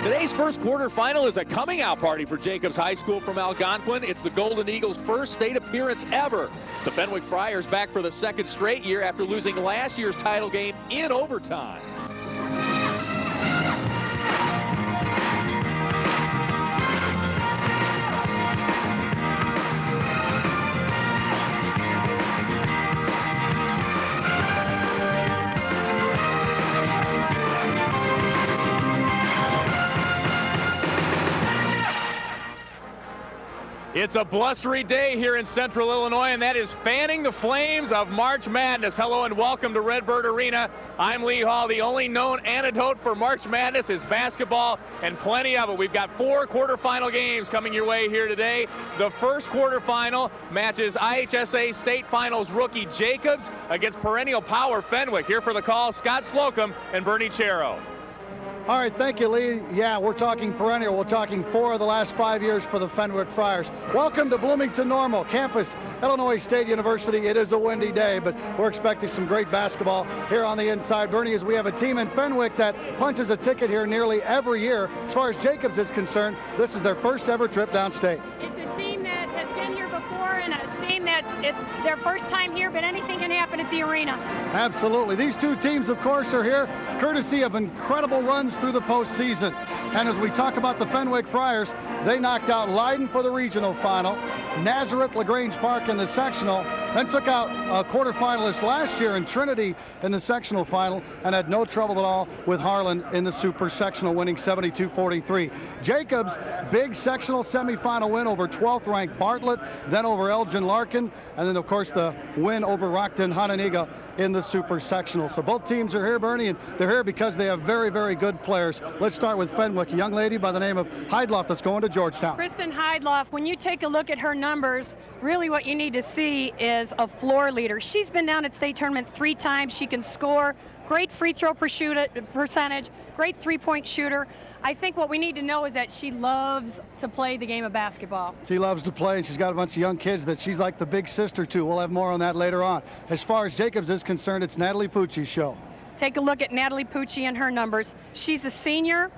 Today's first quarterfinal is a coming-out party for Jacobs High School from Algonquin. It's the Golden Eagles' first state appearance ever. The Fenwick Friars back for the second straight year after losing last year's title game in overtime. It's a blustery day here in Central Illinois, and that is fanning the flames of March Madness. Hello and welcome to Redbird Arena. I'm Lee Hall. The only known antidote for March Madness is basketball, and plenty of it. We've got 4 quarterfinal games coming your way here today. The first quarterfinal matches IHSA State Finals rookie Jacobs against perennial power Fenwick. Here for the call, Scott Slocum and Bernie Chero. All right, thank you, Lee. Yeah, we're talking perennial. We're talking 4 of the last 5 years for the Fenwick Friars. Welcome to Bloomington Normal, campus, Illinois State University. It is a windy day, but we're expecting some great basketball here on the inside. Bernie, as we have a team in Fenwick that punches a ticket here nearly every year. As far as Jacobs is concerned, this is their first ever trip downstate. It's a team that has been here before and a team it's their first time here, but anything can happen at the arena. Absolutely. These two teams, of course, are here courtesy of incredible runs through the postseason. And as we talk about the Fenwick Friars, they knocked out Leiden for the regional final, Nazareth LaGrange Park in the sectional, then took out a quarterfinalist last year in Trinity in the sectional final, and had no trouble at all with Harlan in the super sectional, winning 72-43. Jacobs, big sectional semifinal win over 12th ranked Bartlett, then over Elgin Larkin, and then of course the win over Rockton Hononegah in the super sectional. So both teams are here, Bernie, and they're here because they have very, very good players. Let's start with Fenwick, a young lady by the name of Heidloff that's going to Georgetown. Kristen Heidloff, when you take a look at her numbers, really what you need to see is a floor leader. She's been down at state tournament 3 times. She can score, great free throw percentage, great three-point shooter. I think what we need to know is that she loves to play the game of basketball. She loves to play, and she's got a bunch of young kids that she's like the big sister to. We'll have more on that later on. As far as Jacobs is concerned, it's Natalie Pucci's show. Take a look at Natalie Pucci and her numbers. She's a senior.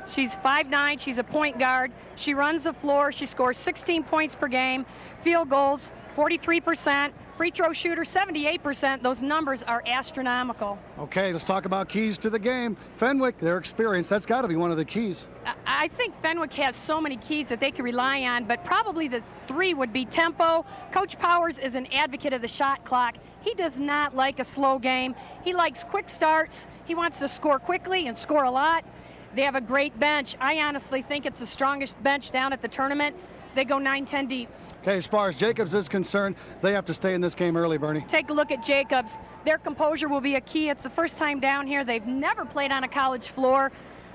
She's 5'9". She's a point guard. She runs the floor. She scores 16 points per game. Field goals, 43%. Free throw shooter, 78%. Those numbers are astronomical. Okay, let's talk about keys to the game. Fenwick, their experience, that's got to be one of the keys. I think Fenwick has so many keys that they can rely on, but probably the 3 would be tempo. Coach Powers is an advocate of the shot clock. He does not like a slow game. He likes quick starts. He wants to score quickly and score a lot. They have a great bench. I honestly think it's the strongest bench down at the tournament. They go 9-10 deep. Okay, as far as Jacobs is concerned, they have to stay in this game early, Bernie. Take a look at Jacobs. Their composure will be a key. It's the first time down here. They've never played on a college floor.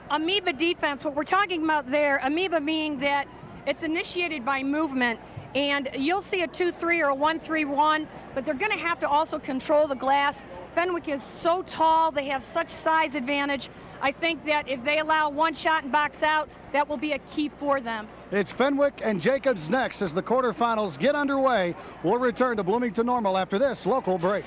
Amoeba defense, what we're talking about there, amoeba meaning that it's initiated by movement, and you'll see a 2-3 or a 1-3-1, but they're going to have to also control the glass. Fenwick is so tall. They have such size advantage. I think that if they allow one shot and box out, that will be a key for them. It's Fenwick and Jacobs next as the quarterfinals get underway. We'll return to Bloomington Normal after this local break.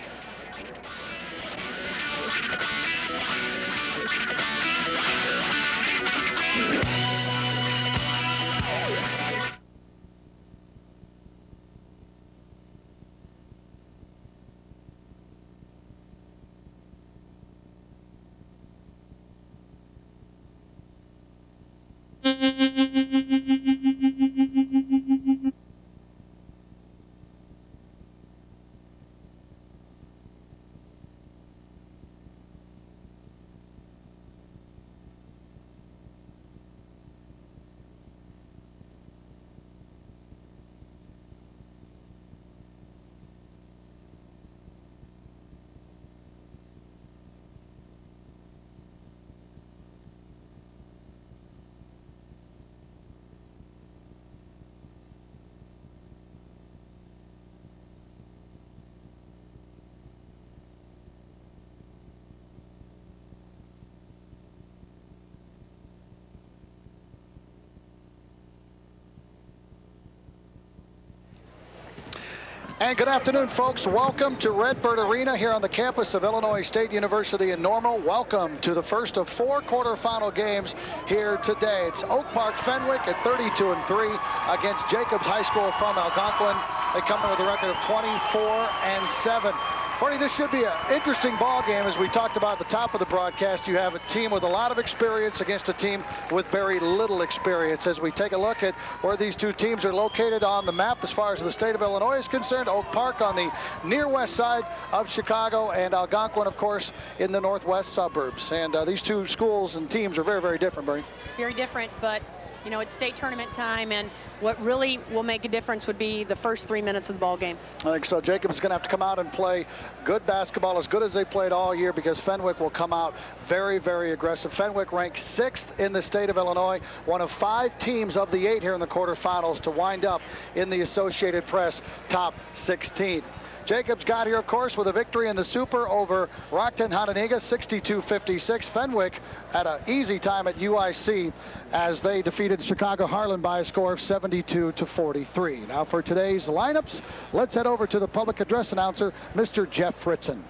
And good afternoon, folks. Welcome to Redbird Arena here on the campus of Illinois State University in Normal. Welcome to the first of 4 quarterfinal games here today. It's Oak Park Fenwick at 32-3 against Jacobs High School from Algonquin. They come in with a record of 24-7. Bernie, this should be an interesting ball game. As we talked about at the top of the broadcast, you have a team with a lot of experience against a team with very little experience. As we take a look at where these two teams are located on the map as far as the state of Illinois is concerned, Oak Park on the near west side of Chicago, and Algonquin, of course, in the northwest suburbs. And these two schools and teams are very, very different, Bernie. Very different, but you know, it's state tournament time, and what really will make a difference would be the first 3 minutes of the ball game. I think so. Jacobs is going to have to come out and play good basketball, as good as they played all year, because Fenwick will come out very, very aggressive. Fenwick ranked 6th in the state of Illinois, one of 5 teams of the 8 here in the quarterfinals to wind up in the Associated Press top 16. Jacobs got here, of course, with a victory in the Super over Rockton Hononegah, 62-56. Fenwick had an easy time at UIC as they defeated Chicago Harlan by a score of 72-43. Now for today's lineups, let's head over to the public address announcer, Mr. Jeff Fritzen.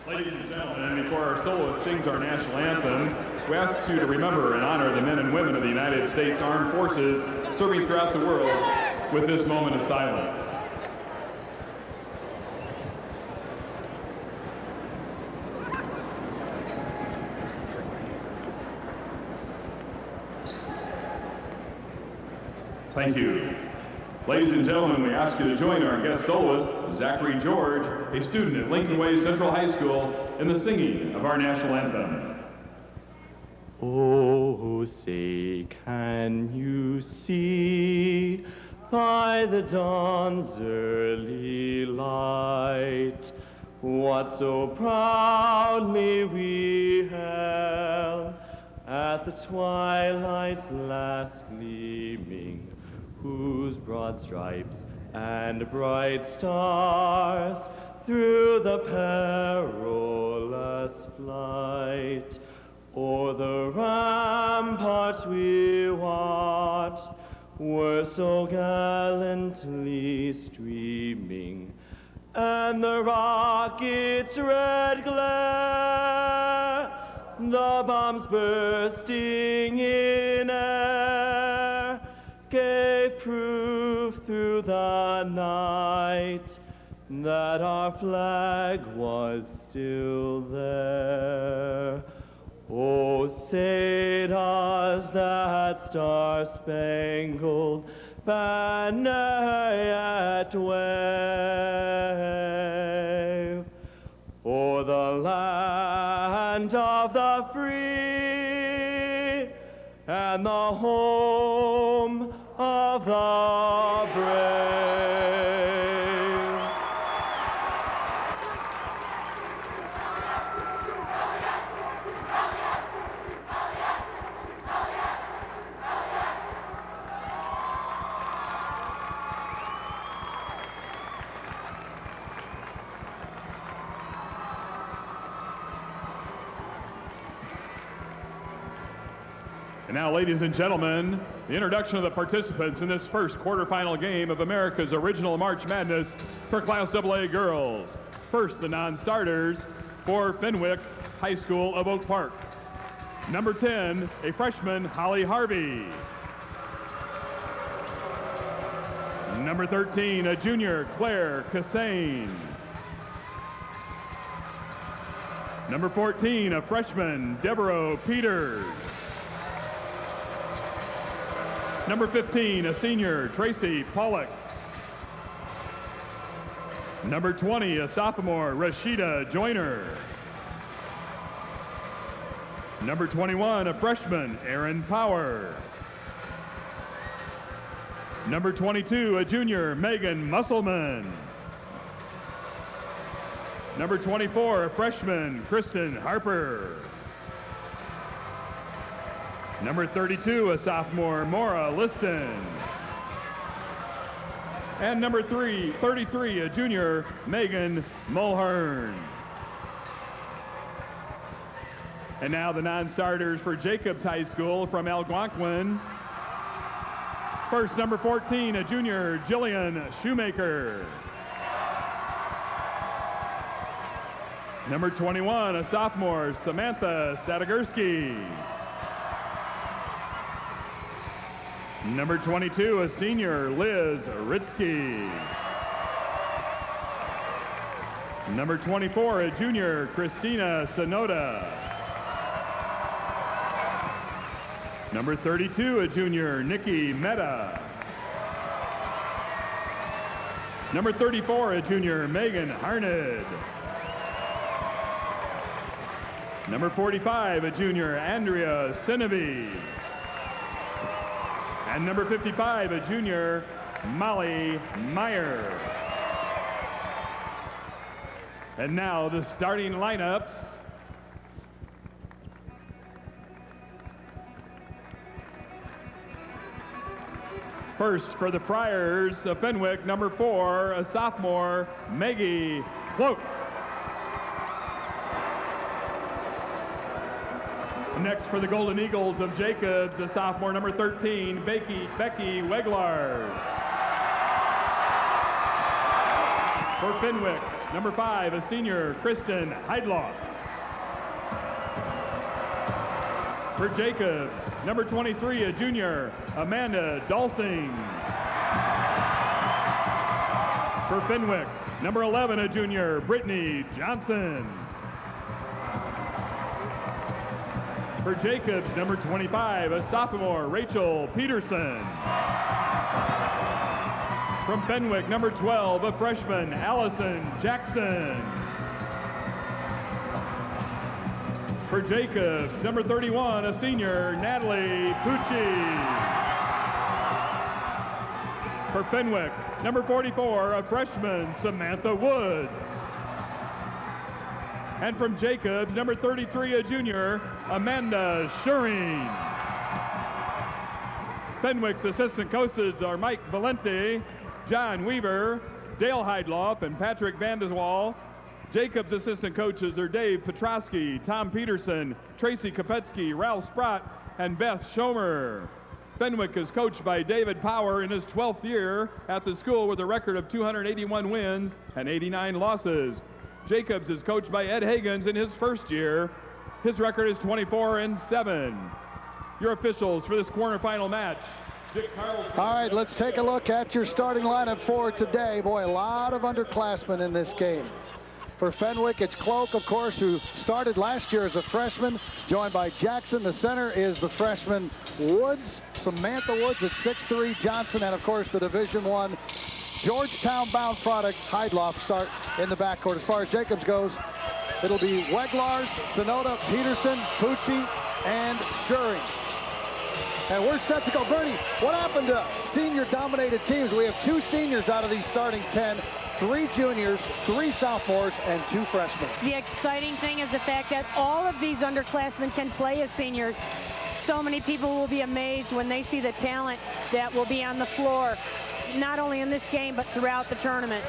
Ladies and gentlemen, before our soloist sings our national anthem, we ask you to remember and honor the men and women of the United States Armed Forces serving throughout the world with this moment of silence. Thank you. Ladies and gentlemen, we ask you to join our guest soloist, Zachary George, a student at Lincoln Way Central High School, in the singing of our national anthem. Oh, say, can you see by the dawn's early light what so proudly we held at the twilight's last gleaming, whose broad stripes and bright stars through the perilous flight o'er the ramparts we watched were so gallantly streaming, and the rocket's red glare, the bombs bursting in air, gave proof through the night that our flag was still there. Oh, say does that star-spangled banner yet wave o'er the land of the free and the home of the brave. And now, ladies and gentlemen, the introduction of the participants in this first quarterfinal game of America's original March Madness for Class AA girls. First, the non-starters for Fenwick High School of Oak Park. Number 10, a freshman, Holly Harvey. Number 13, a junior, Claire Cassane. Number 14, a freshman, Devereaux Peters. Number 15, a senior, Tracy Pollock. Number 20, a sophomore, Rashida Joyner. Number 21, a freshman, Aaron Power. Number 22, a junior, Megan Musselman. Number 24, a freshman, Kristen Harper. Number 32, a sophomore, Maura Liston. And number 33, a junior, Megan Mulhern. And now the non-starters for Jacobs High School from Algonquin. First, number 14, a junior, Jillian Shoemaker. Number 21, a sophomore, Samantha Sadagurski. Number 22, a senior, Liz Ritsky. Number 24, a junior, Christina Sonoda. Number 32, a junior, Nikki Mehta. Number 34, a junior, Megan Harned. Number 45, a junior, Andrea Sinevi. And number 55, a junior, Molly Meyer. And now the starting lineups. First for the Friars of Fenwick, number 4, a sophomore, Maggie Cloak. Next for the Golden Eagles of Jacobs, a sophomore, number 13, Becky Weglars. For Fenwick, number 5, a senior, Kristen Heidloff. For Jacobs, number 23, a junior, Amanda Dalsing. For Fenwick, number 11, a junior, Brittany Johnson. For Jacobs, number 25, a sophomore, Rachel Peterson. From Fenwick, number 12, a freshman, Allison Jackson. For Jacobs, number 31, a senior, Natalie Pucci. For Fenwick, number 44, a freshman, Samantha Woods. And from Jacobs, number 33, a junior, Amanda Schuring. Fenwick's assistant coaches are Mike Valenti, John Weaver, Dale Heidloff, and Patrick Vandeswal. Jacobs' assistant coaches are Dave Petrosky, Tom Peterson, Tracy Kopetsky, Ralph Sprott, and Beth Schomer. Fenwick is coached by David Power in his 12th year at the school with a record of 281 wins and 89 losses. Jacobs is coached by Ed Hagens in his first year. His record is 24-7. Your officials for this quarterfinal match. All right, let's take a look at your starting lineup for today. Boy, a lot of underclassmen in this game. For Fenwick, it's Cloak, of course, who started last year as a freshman, joined by Jackson. The center is the freshman Woods, Samantha Woods at 6'3", Johnson, and of course the Division I Georgetown-bound product, Heidloff, start in the backcourt. As far as Jacobs goes, it'll be Weglars, Sonoda, Peterson, Pucci, and Schuring. And we're set to go. Bernie, what happened to senior-dominated teams? We have 2 seniors out of these starting 10, 3 juniors, 3 sophomores, and 2 freshmen. The exciting thing is the fact that all of these underclassmen can play as seniors. So many people will be amazed when they see the talent that will be on the floor, not only in this game, but throughout the tournament.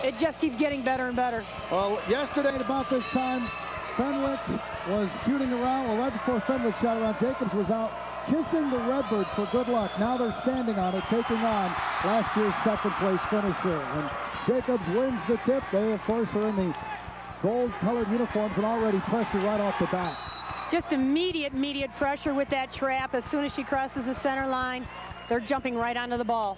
It just keeps getting better and better. Well, yesterday at about this time, Fenwick was shooting around. Well, right before Fenwick shot around, Jacobs was out kissing the Redbird for good luck. Now they're standing on it, taking on last year's second-place finisher. And Jacobs wins the tip. They, of course, are in the gold-colored uniforms and already pressured right off the bat. Just immediate pressure with that trap. As soon as she crosses the center line, they're jumping right onto the ball.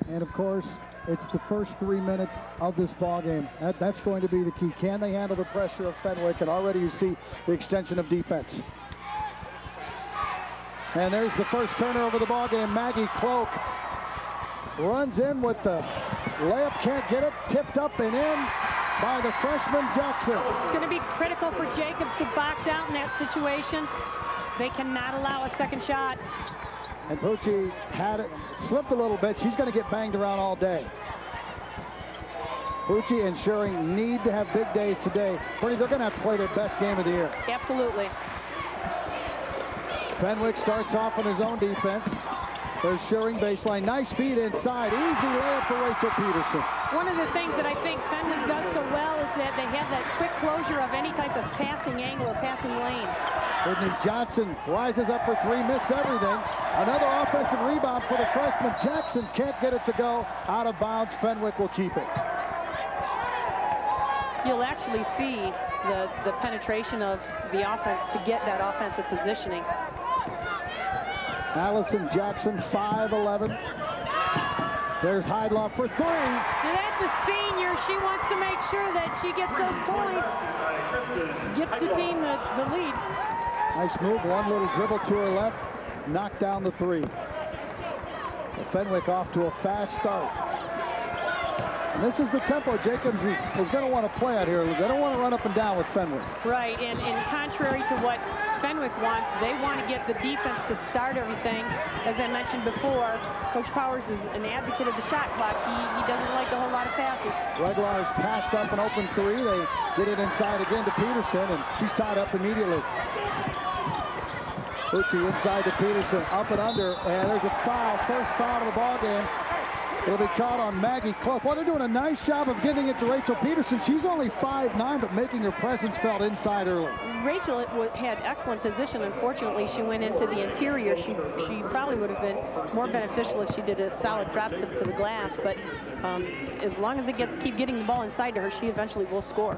And, of course, it's the first 3 minutes of this ball game. That's going to be the key. Can they handle the pressure of Fenwick? And already you see the extension of defense. And there's the first turnover of the ball game. Maggie Cloak runs in with the layup, can't get it, tipped up and in by the freshman Jackson. It's going to be critical for Jacobs to box out in that situation. They cannot allow a second shot. And Pucci had it, slipped a little bit. She's going to get banged around all day. Pucci and Schuring need to have big days today. Bernie, they're going to have to play their best game of the year. Absolutely. Fenwick starts off on his own defense. There's Schuring baseline. Nice feed inside. Easy layup for Rachel Peterson. One of the things that I think Fenwick does so well is that they have that quick closure of any type of passing angle or passing lane. Brittany Johnson rises up for 3, missed everything. Another offensive rebound for the freshman. Jackson can't get it to go. Out of bounds. Fenwick will keep it. you'll actually see the penetration of the offense to get that offensive positioning. Allison Jackson, 5'11". There's Heidloff for 3. And that's a senior. She wants to make sure that she gets those points, gets the team the lead. Nice move, one little dribble to her left, knocked down the 3. Fenwick off to a fast start. And this is the tempo Jacobs is going to want to play out here. They don't want to run up and down with Fenwick. Right, and contrary to what Fenwick wants, they want to get the defense to start everything. As I mentioned before, Coach Powers is an advocate of the shot clock. He doesn't like a whole lot of passes. Reglar's passed up an open 3. They get it inside again to Peterson, and she's tied up immediately. Uchi inside to Peterson, up and under, and there's a foul, first foul of the ball game. It'll be caught on Maggie Cloak. Well, they're doing a nice job of giving it to Rachel Peterson. She's only 5'9", but making her presence felt inside early. Rachel had excellent position. Unfortunately, she went into the interior. She probably would have been more beneficial if she did a solid drop step to the glass. But as long as they keep getting the ball inside to her, she eventually will score.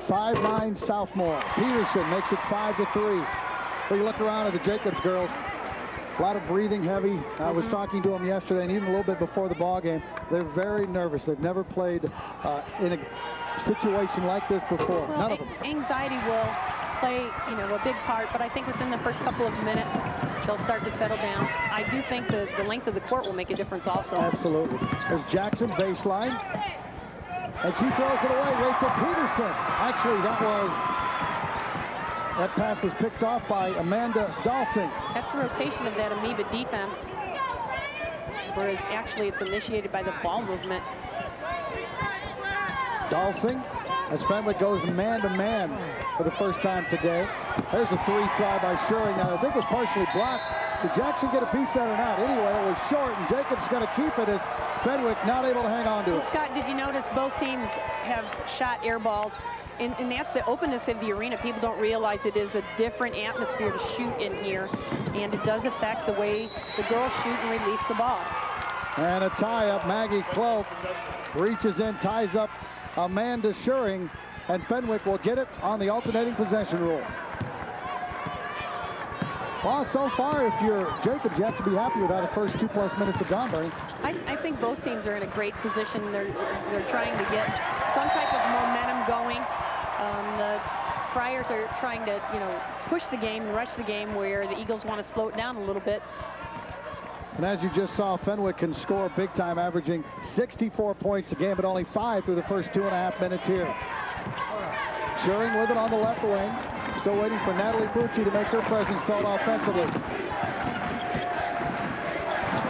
5'9" sophomore. Peterson makes it 5-3. Well, you look around at the Jacobs girls. A lot of breathing heavy. I was talking to them yesterday, and even a little bit before the ball game. They're very nervous. They've never played in a situation like this before. Well, none of them. Anxiety will play, a big part, but I think within the first couple of minutes, they'll start to settle down. I do think the length of the court will make a difference also. Absolutely. There's Jackson, baseline. And she throws it away. Rachel Peterson. Actually, that pass was picked off by Amanda Dalsing. That's a rotation of that amoeba defense, whereas actually it's initiated by the ball movement. Dalsing, as Fenwick goes man-to-man for the first time today. There's a 3 try by Schuring that I think was partially blocked. Did Jackson get a piece of that or not? Anyway, it was short, and Jacobs going to keep it as Fenwick not able to hang on to it. Well, Scott, did you notice both teams have shot air balls? And that's the openness of the arena. People don't realize it is a different atmosphere to shoot in here, and it does affect the way the girls shoot and release the ball. And a tie-up. Maggie Cloak reaches in, ties up Amanda Schuring, and Fenwick will get it on the alternating possession rule. Well, so far, if you're Jacobs, you have to be happy with how the first 2+ minutes have gone, Bernie. I think both teams are in a great position. They're trying to get some type of momentum going. The Friars are trying to, push the game and rush the game, where the Eagles want to slow it down a little bit. And as you just saw, Fenwick can score big time, averaging 64 points a game, but only 5 through the first 2.5 minutes here. Schuring with it on the left wing. Still waiting for Natalie Bucci to make her presence felt offensively.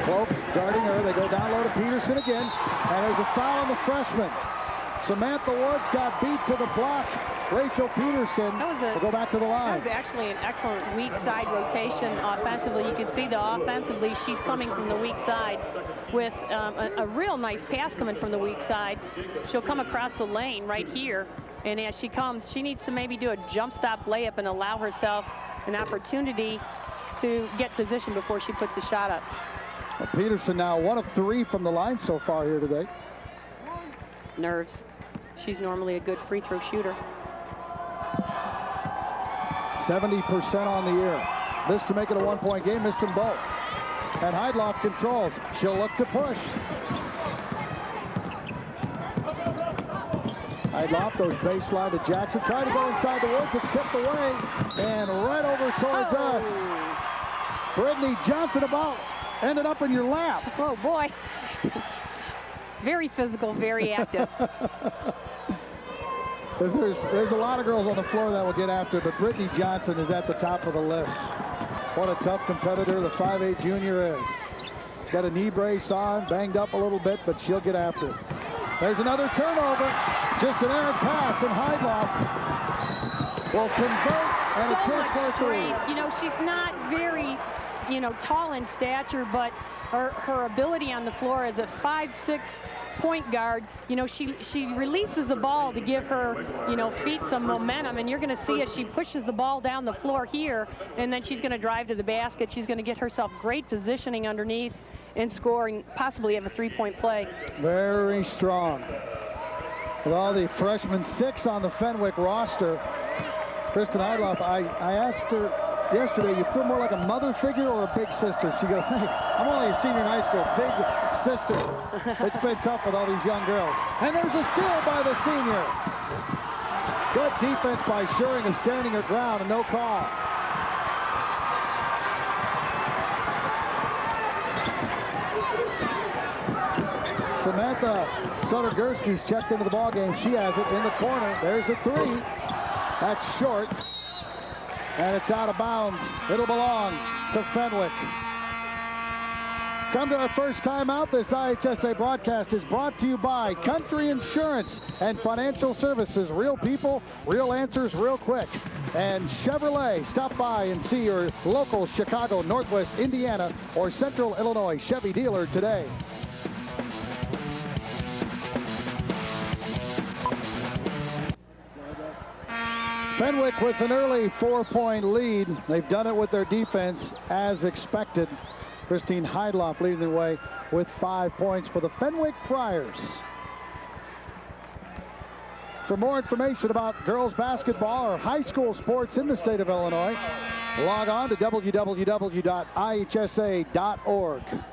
Cloak guarding her. They go down low to Peterson again. And there's a foul on the freshman. Samantha Woods got beat to the block. Rachel Peterson will go back to the line. That was actually an excellent weak side rotation offensively. You can see offensively she's coming from the weak side with a real nice pass coming from the weak side. She'll come across the lane right here, and as she comes, she needs to maybe do a jump stop layup and allow herself an opportunity to get position before she puts the shot up. Well, Peterson now 1 of 3 from the line so far here today. Nerves. She's normally a good free throw shooter. 70% on the year. This to make it a 1-point game. Missed them both. And Heidloff controls. She'll look to push. Heidloff goes baseline to Jackson. Trying to go inside the Woods. It's tipped away. And right over towards us. Brittany Johnson ended up in your lap. Oh, boy. Very physical, very active. There's a lot of girls on the floor that will get after it, but Brittany Johnson is at the top of the list. What a tough competitor the 5'8" junior is. Got a knee brace on, banged up a little bit, but she'll get after it. There's another turnover. Just an errant pass, and Heidloff will convert, and a chance for three. She's not very, tall in stature, but her ability on the floor as a 5'6" point guard, she releases the ball to give her, feet some momentum, and you're going to see as she pushes the ball down the floor here, and then she's going to drive to the basket. She's going to get herself great positioning underneath and score, and possibly have a 3-point play. Very strong. With all the freshmen, 6 on the Fenwick roster. Kristen Heidloff, I asked her yesterday, you feel more like a mother figure or a big sister? She goes, hey, I'm only a senior in high school, big sister. It's been tough with all these young girls. And there's a steal by the senior. Good defense by Schuring of standing her ground and no call. Samantha Sodergurski's checked into the ball game. She has it in the corner. There's a 3. That's short. And it's out of bounds. It'll belong to Fenwick. Come to our first time out. This IHSA broadcast is brought to you by Country Insurance and Financial Services. Real people, real answers, real quick. And Chevrolet. Stop by and see your local Chicago, Northwest Indiana, or Central Illinois Chevy dealer today. Fenwick with an early 4-point lead. They've done it with their defense as expected. Christine Heidloff leading the way with 5 points for the Fenwick Friars. For more information about girls basketball or high school sports in the state of Illinois, log on to www.ihsa.org.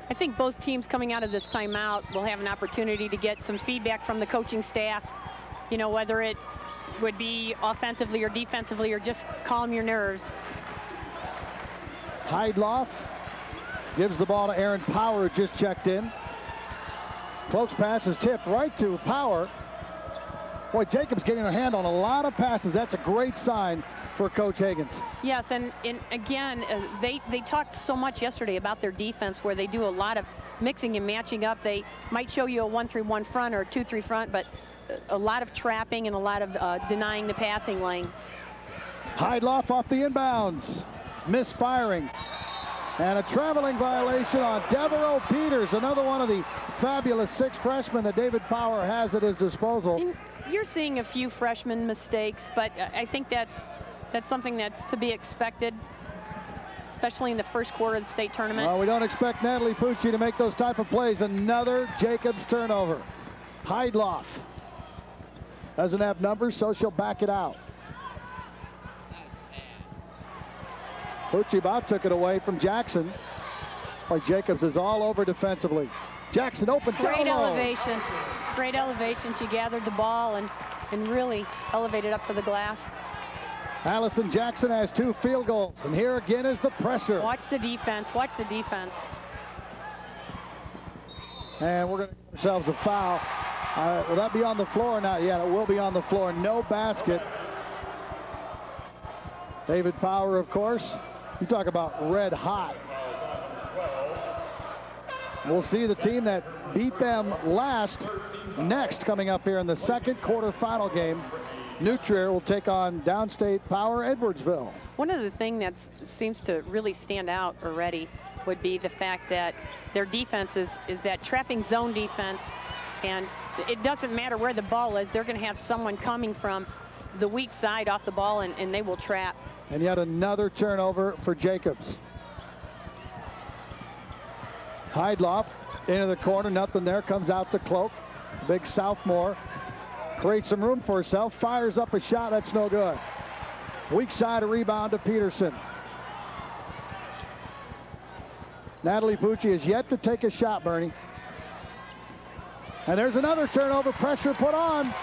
I think both teams coming out of this timeout will have an opportunity to get some feedback from the coaching staff, you know, whether it would be offensively or defensively, or just calm your nerves. Heidloff gives the ball to Aaron Power, who just checked in. Cloak's pass is tipped right to Power. Boy, Jacobs getting her hand on a lot of passes. That's a great sign for Coach Higgins. Yes, and again, they talked so much yesterday about their defense, where they do a lot of mixing and matching up. They might show you a 1-3-1 front or a 2-3 front, but a lot of trapping and a lot of denying the passing lane. Heidloff off the inbounds, misfiring, and a traveling violation on Devereaux Peters, another one of the fabulous 6 freshmen that David Power has at his disposal. And you're seeing a few freshman mistakes, but I think that's something that's to be expected, especially in the first quarter of the state tournament. Well, we don't expect Natalie Pucci to make those type of plays. Another Jacobs turnover. Heidloff doesn't have numbers, so she'll back it out. Pucci about took it away from Jackson. Boy, Jacobs is all over defensively. Jackson open down low. Great elevation. Great elevation. She gathered the ball and really elevated up for the glass. Allison Jackson has 2 field goals, and here again is the pressure. Watch the defense. Watch the defense. And we're going to give ourselves a foul. Will that be on the floor or not? Yeah, it will be on the floor. No basket. David Power, of course. You talk about red hot. We'll see the team that beat them last next, coming up here in the second quarterfinal game. New Trier will take on downstate Power Edwardsville. One of the things that seems to really stand out already would be the fact that their defense is that trapping zone defense, and it doesn't matter where the ball is, they're going to have someone coming from the weak side off the ball, and they will trap. And yet another turnover for Jacobs. Heidloff into the corner, nothing there, comes out to Cloak. Big sophomore creates some room for herself, fires up a shot, that's no good. Weak side, a rebound to Peterson. Natalie Pucci is yet to take a shot, Bernie. And there's another turnover, pressure put on.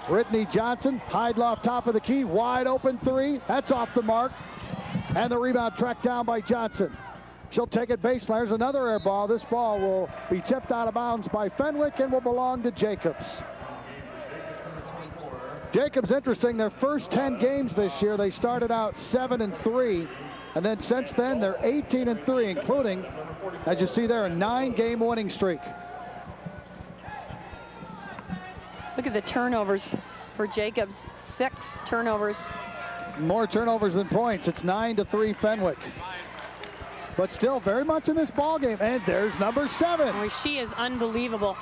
Brittany Johnson, Heidloff top of the key, wide open 3. That's off the mark. And the rebound tracked down by Johnson. She'll take it baseline. There's another air ball. This ball will be tipped out of bounds by Fenwick and will belong to Jacobs. Jacobs, interesting, their first 10 games this year, they started out 7-3. And then since then, they're 18-3, including, as you see there, a 9-game winning streak. Look at the turnovers for Jacobs. 6 turnovers. More turnovers than points. It's 9-3 Fenwick. But still very much in this ball game. And there's number 7. Oh, she is unbelievable.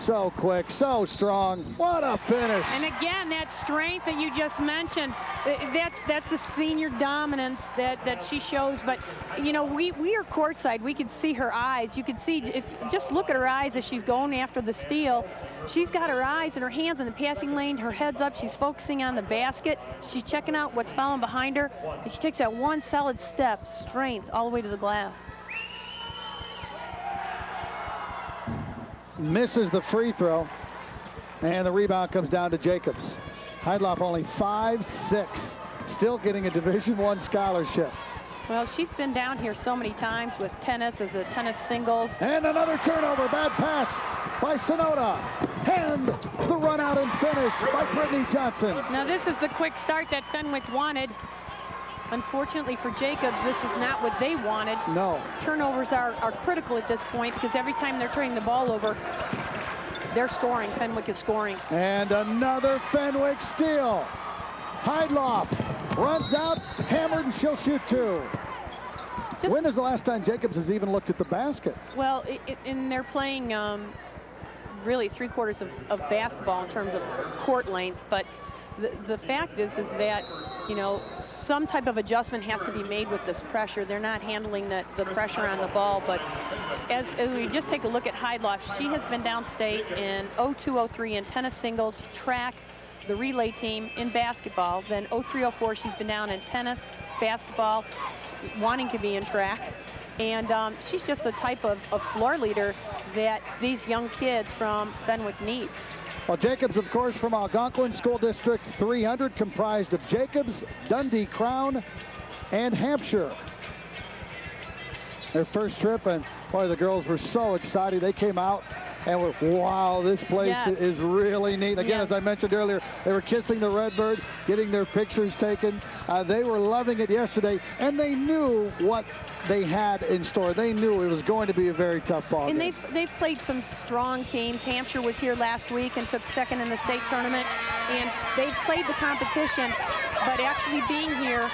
So quick, so strong. What a finish. And again, that strength that you just mentioned, that's a senior dominance that she shows. But, you know, we are courtside. We could see her eyes. You could see, if just look at her eyes as she's going after the steal. She's got her eyes and her hands in the passing lane, her head's up. She's focusing on the basket. She's checking out what's following behind her. And she takes that one solid step, strength, all the way to the glass. Misses the free throw, and the rebound comes down to Jacobs. Heidloff only 5'6", still getting a Division I scholarship. Well, she's been down here so many times with tennis as a tennis singles. And another turnover, bad pass by Sonoda. And the run out and finish by Brittany Johnson. Now this is the quick start that Fenwick wanted. Unfortunately for Jacobs, this is not what they wanted. No. Turnovers are critical at this point because every time they're turning the ball over, they're scoring. Fenwick is scoring. And another Fenwick steal. Heidloff runs out, hammered, and she'll shoot two. When is the last time Jacobs has even looked at the basket? Well, and they're playing really 3/4 of basketball in terms of court length, but the fact is that, you know, some type of adjustment has to be made with this pressure. They're not handling the pressure on the ball, but as we just take a look at Heidloff, she has been downstate in 02-03 in tennis singles, track, the relay team, in basketball. Then 03-04, she's been down in tennis, basketball, wanting to be in track. And she's just the type of floor leader that these young kids from Fenwick need. Well, Jacobs, of course, from Algonquin School District 300, comprised of Jacobs, Dundee Crown, and Hampshire. Their first trip, and boy, the girls were so excited. They came out and were, wow, this place is really neat. Again, as I mentioned earlier, they were kissing the Redbird, getting their pictures taken. They were loving it yesterday, and they knew what they had in store. They knew it was going to be a very tough ball game. And they've played some strong teams. Hampshire was here last week and took second in the state tournament, and they've played the competition, but actually being here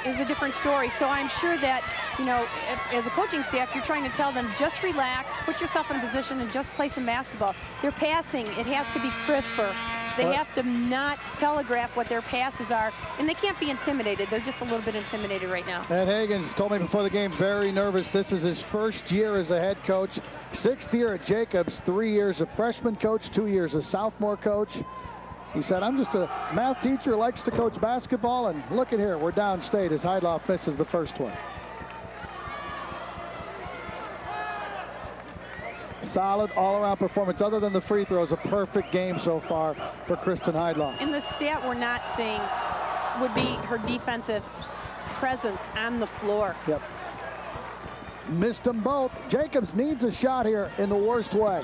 is a different story. So I'm sure that, you know, as a coaching staff, you're trying to tell them, just relax, put yourself in a position and just play some basketball. Their passing, it has to be crisper. They have to not telegraph what their passes are, and they can't be intimidated. They're just a little bit intimidated right now. Ed Higgins told me before the game, very nervous. This is his first year as a head coach, 6th year at Jacobs, 3 years as freshman coach, 2 years as sophomore coach. He said, I'm just a math teacher, likes to coach basketball, and look at here, we're downstate as Heidloff misses the first one. Solid all-around performance. Other than the free throws, a perfect game so far for Kristen Heidloff. And the stat we're not seeing would be her defensive presence on the floor. Yep. Missed them both. Jacobs needs a shot here in the worst way.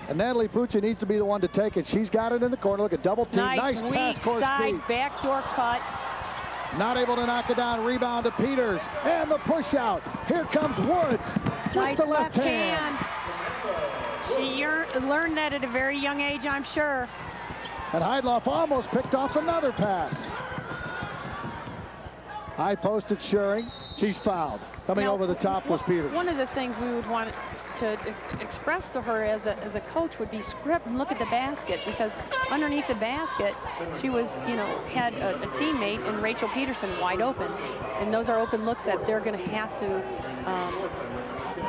And Natalie Pucci needs to be the one to take it. She's got it in the corner. Look at double team. Nice pass, court side, speed. backdoor cut. Not able to knock it down. Rebound to Peters. And the push out. Here comes Woods with the left hand. She learned that at a very young age, I'm sure. And Heidloff almost picked off another pass. High post at Schuring. She's fouled. Coming over the top was Peters. One of the things we would want to express to her as a coach would be script and look at the basket, because underneath the basket, she was, you know, had a teammate in Rachel Peterson wide open. And those are open looks that they're going to have to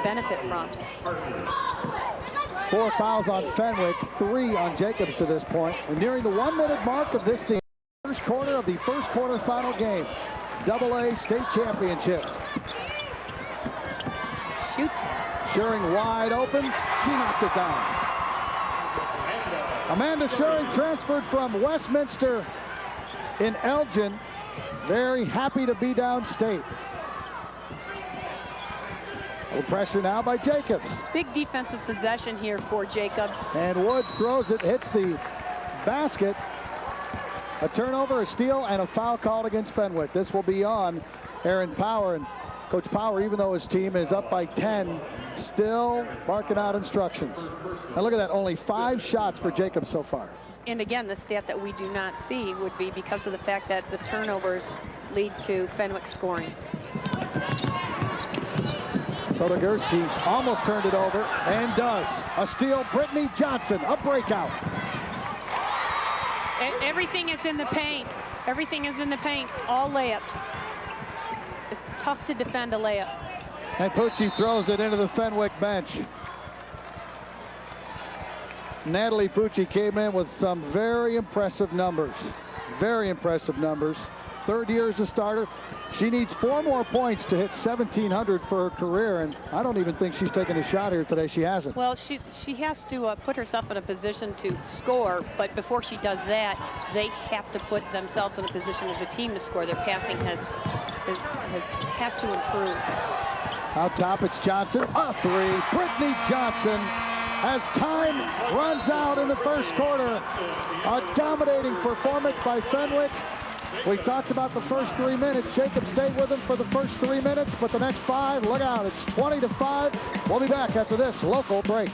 benefit from. 4 fouls on Fenwick, 3 on Jacobs to this point. We're nearing the 1-minute mark of this, the first quarter of the first quarterfinal game. AA state championships. Shoot. Schuring wide open. She knocked it down. Amanda Schuring transferred from Westminster in Elgin. Very happy to be downstate. A little pressure now by Jacobs. Big defensive possession here for Jacobs. And Woods throws it, hits the basket. A turnover, a steal, and a foul called against Fenwick. This will be on Aaron Power. And Coach Power, even though his team is up by 10, still barking out instructions. And look at that, only 5 shots for Jacobs so far. And again, the stat that we do not see would be because of the fact that the turnovers lead to Fenwick scoring. Sodogursky almost turned it over and does. A steal, Brittany Johnson, a breakout. Everything is in the paint. Everything is in the paint. All layups. It's tough to defend a layup. And Pucci throws it into the Fenwick bench. Natalie Pucci came in with some very impressive numbers. Very impressive numbers. Third year as a starter. She needs 4 more points to hit 1,700 for her career, and I don't even think she's taken a shot here today. She hasn't. Well, she has to put herself in a position to score, but before she does that, they have to put themselves in a position as a team to score. Their passing has to improve. Out top, it's Johnson. A 3. Brittany Johnson, as time runs out in the first quarter. A dominating performance by Fenwick. We talked about the first 3 minutes. Jacob stayed with them for the first 3 minutes, but the next 5, look out, it's 20-5. We'll be back after this local break.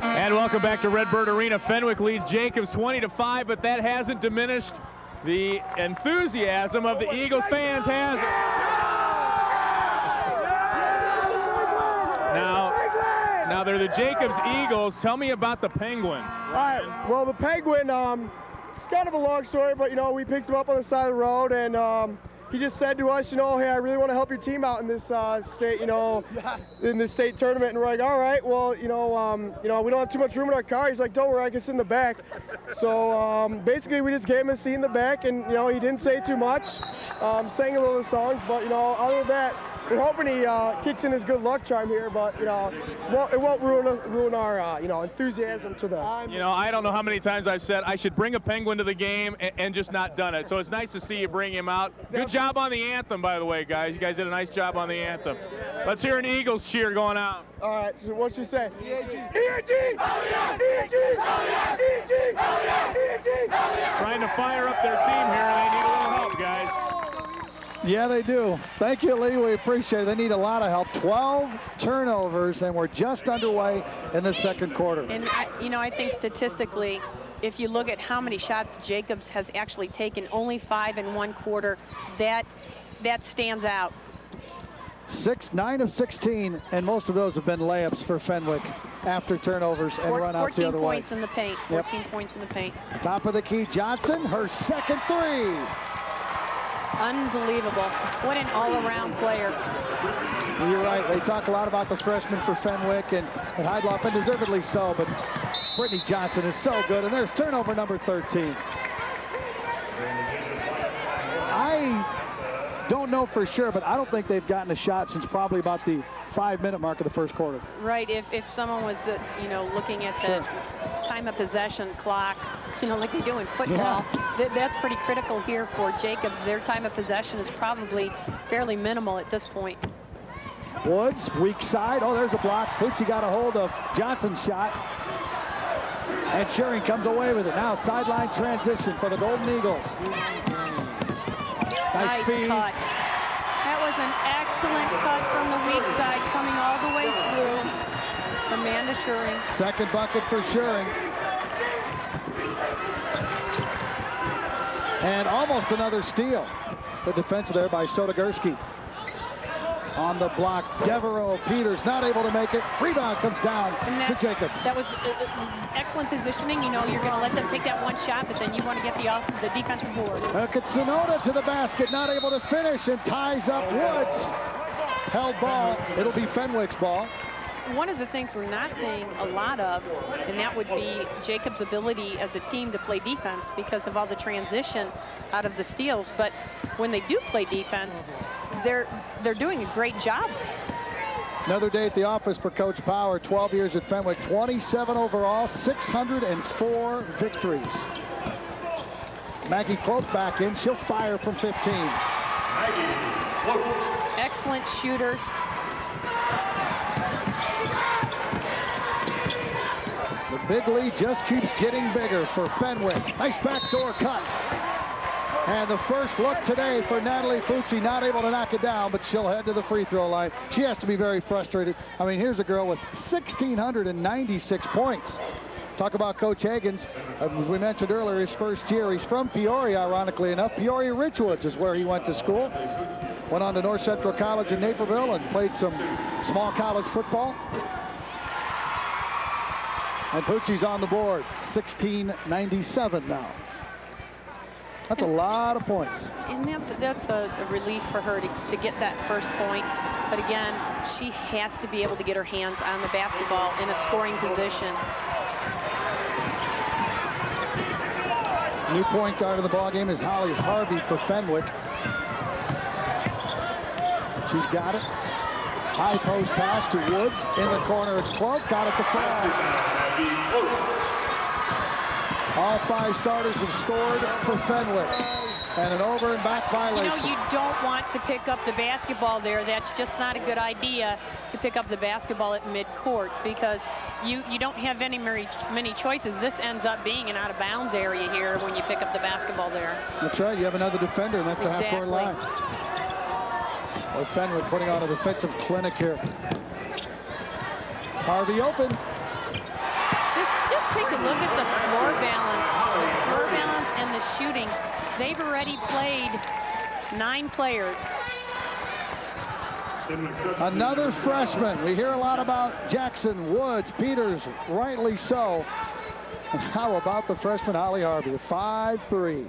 And welcome back to Redbird Arena. Fenwick leads Jacobs 20-5, but that hasn't diminished the enthusiasm of the Eagles fans, has it? Now they're the Jacobs Eagles. Tell me about the Penguin. All right, well, the Penguin, it's kind of a long story, but, you know, we picked him up on the side of the road, and he just said to us, you know, hey, I really want to help your team out in this state, you know, in this state tournament. And we're like, all right, well, you know, we don't have too much room in our car. He's like, don't worry, I can sit in the back. So basically, we just gave him a seat in the back, and, you know, he didn't say too much, sang a little of the songs, but, you know, other than that, we're hoping he kicks in his good luck charm here, but, you know, it won't ruin our, you know, enthusiasm to the. You know, I don't know how many times I've said I should bring a Penguin to the game and just not done it. So it's nice to see you bring him out. Good job on the anthem, by the way, guys. You guys did a nice job on the anthem. Let's hear an Eagles cheer going out. All right, so what you say? EAG! EAG! Oh, yes! EAG! Oh, yes! EAG! Oh, yes! EAG! Oh, yes! Trying to fire up their team here. They need a little help, guys. Yeah, they do. Thank you, Lee. We appreciate it. They need a lot of help. 12 turnovers, and we're just underway in the second quarter. And, you know, I think statistically, if you look at how many shots Jacobs has actually taken, only 5 in 1 quarter, that stands out. 9 of 16, and most of those have been layups for Fenwick after turnovers and run-outs the other way. 14 points in the paint. 14 points in the paint. Top of the key, Johnson, her second 3. Unbelievable. What an all-around player. You're right. They talk a lot about the freshman for Fenwick and Heidloff, and deservedly so, but Brittany Johnson is so good, and there's turnover number 13. I don't know for sure, but I don't think they've gotten a shot since probably about the 5-minute mark of the first quarter. Right. If someone was, you know, looking at the time of possession clock, you know, like they do in football, that's pretty critical here for Jacobs. Their time of possession is probably fairly minimal at this point. Woods, weak side. Oh, there's a block. Pucci got a hold of Johnson's shot. And Shearing comes away with it. Now sideline transition for the Golden Eagles. Nice cut. That was an excellent cut from the weak side, coming all the way through. Amanda Shearing. Second bucket for Shearing. And almost another steal. The defense there by Sodogursky. on the block. Devereaux, Peters not able to make it. Rebound comes down to Jacobs. That was excellent positioning. You know, you're going to let them take that one shot, but then you want to get the defensive board. Sonoda to the basket, not able to finish, and ties up Woods. Held ball. It'll be Fenwick's ball. One of the things we're not seeing a lot of, and that would be Jacobs' ability as a team to play defense because of all the transition out of the steals. But when they do play defense, they're doing a great job. Another day at the office for Coach Power. 12 years at Fenwick, 27 overall, 604 victories. Maggie Cloak back in. She'll fire from 15. Excellent shooters. The big lead just keeps getting bigger for Fenwick. Nice backdoor cut. And the first look today for Natalie Fucci, not able to knock it down, but she'll head to the free throw line. She has to be very frustrated. I mean, here's a girl with 1,696 points. Talk about Coach Hagens. As we mentioned earlier, his first year, he's from Peoria, ironically enough. Peoria Richwoods is where he went to school. Went on to North Central College in Naperville and played some small college football. And Pucci's on the board, 1,697 now. That's a lot of points. And that's a relief for her to get that first point. But again, she has to be able to get her hands on the basketball in a scoring position. New point guard of the ball game is Holly Harvey for Fenwick. She's got it. High post pass to Woods. In the corner, it's Cloak. Got it to fall. All 5 starters have scored for Fenwick. And an over and back violation. You know, you don't want to pick up the basketball there. That's just not a good idea to pick up the basketball at midcourt because you don't have many choices. This ends up being an out-of-bounds area here when you pick up the basketball there. That's right. You have another defender, and that's the half-court line. Well, Fenwick putting on a defensive clinic here. Harvey open. Just take a look at the floor balance and the shooting. They've already played 9 players. Another freshman. We hear a lot about Jackson, Woods, Peters, rightly so. And how about the freshman Holly Harvey, 5'3".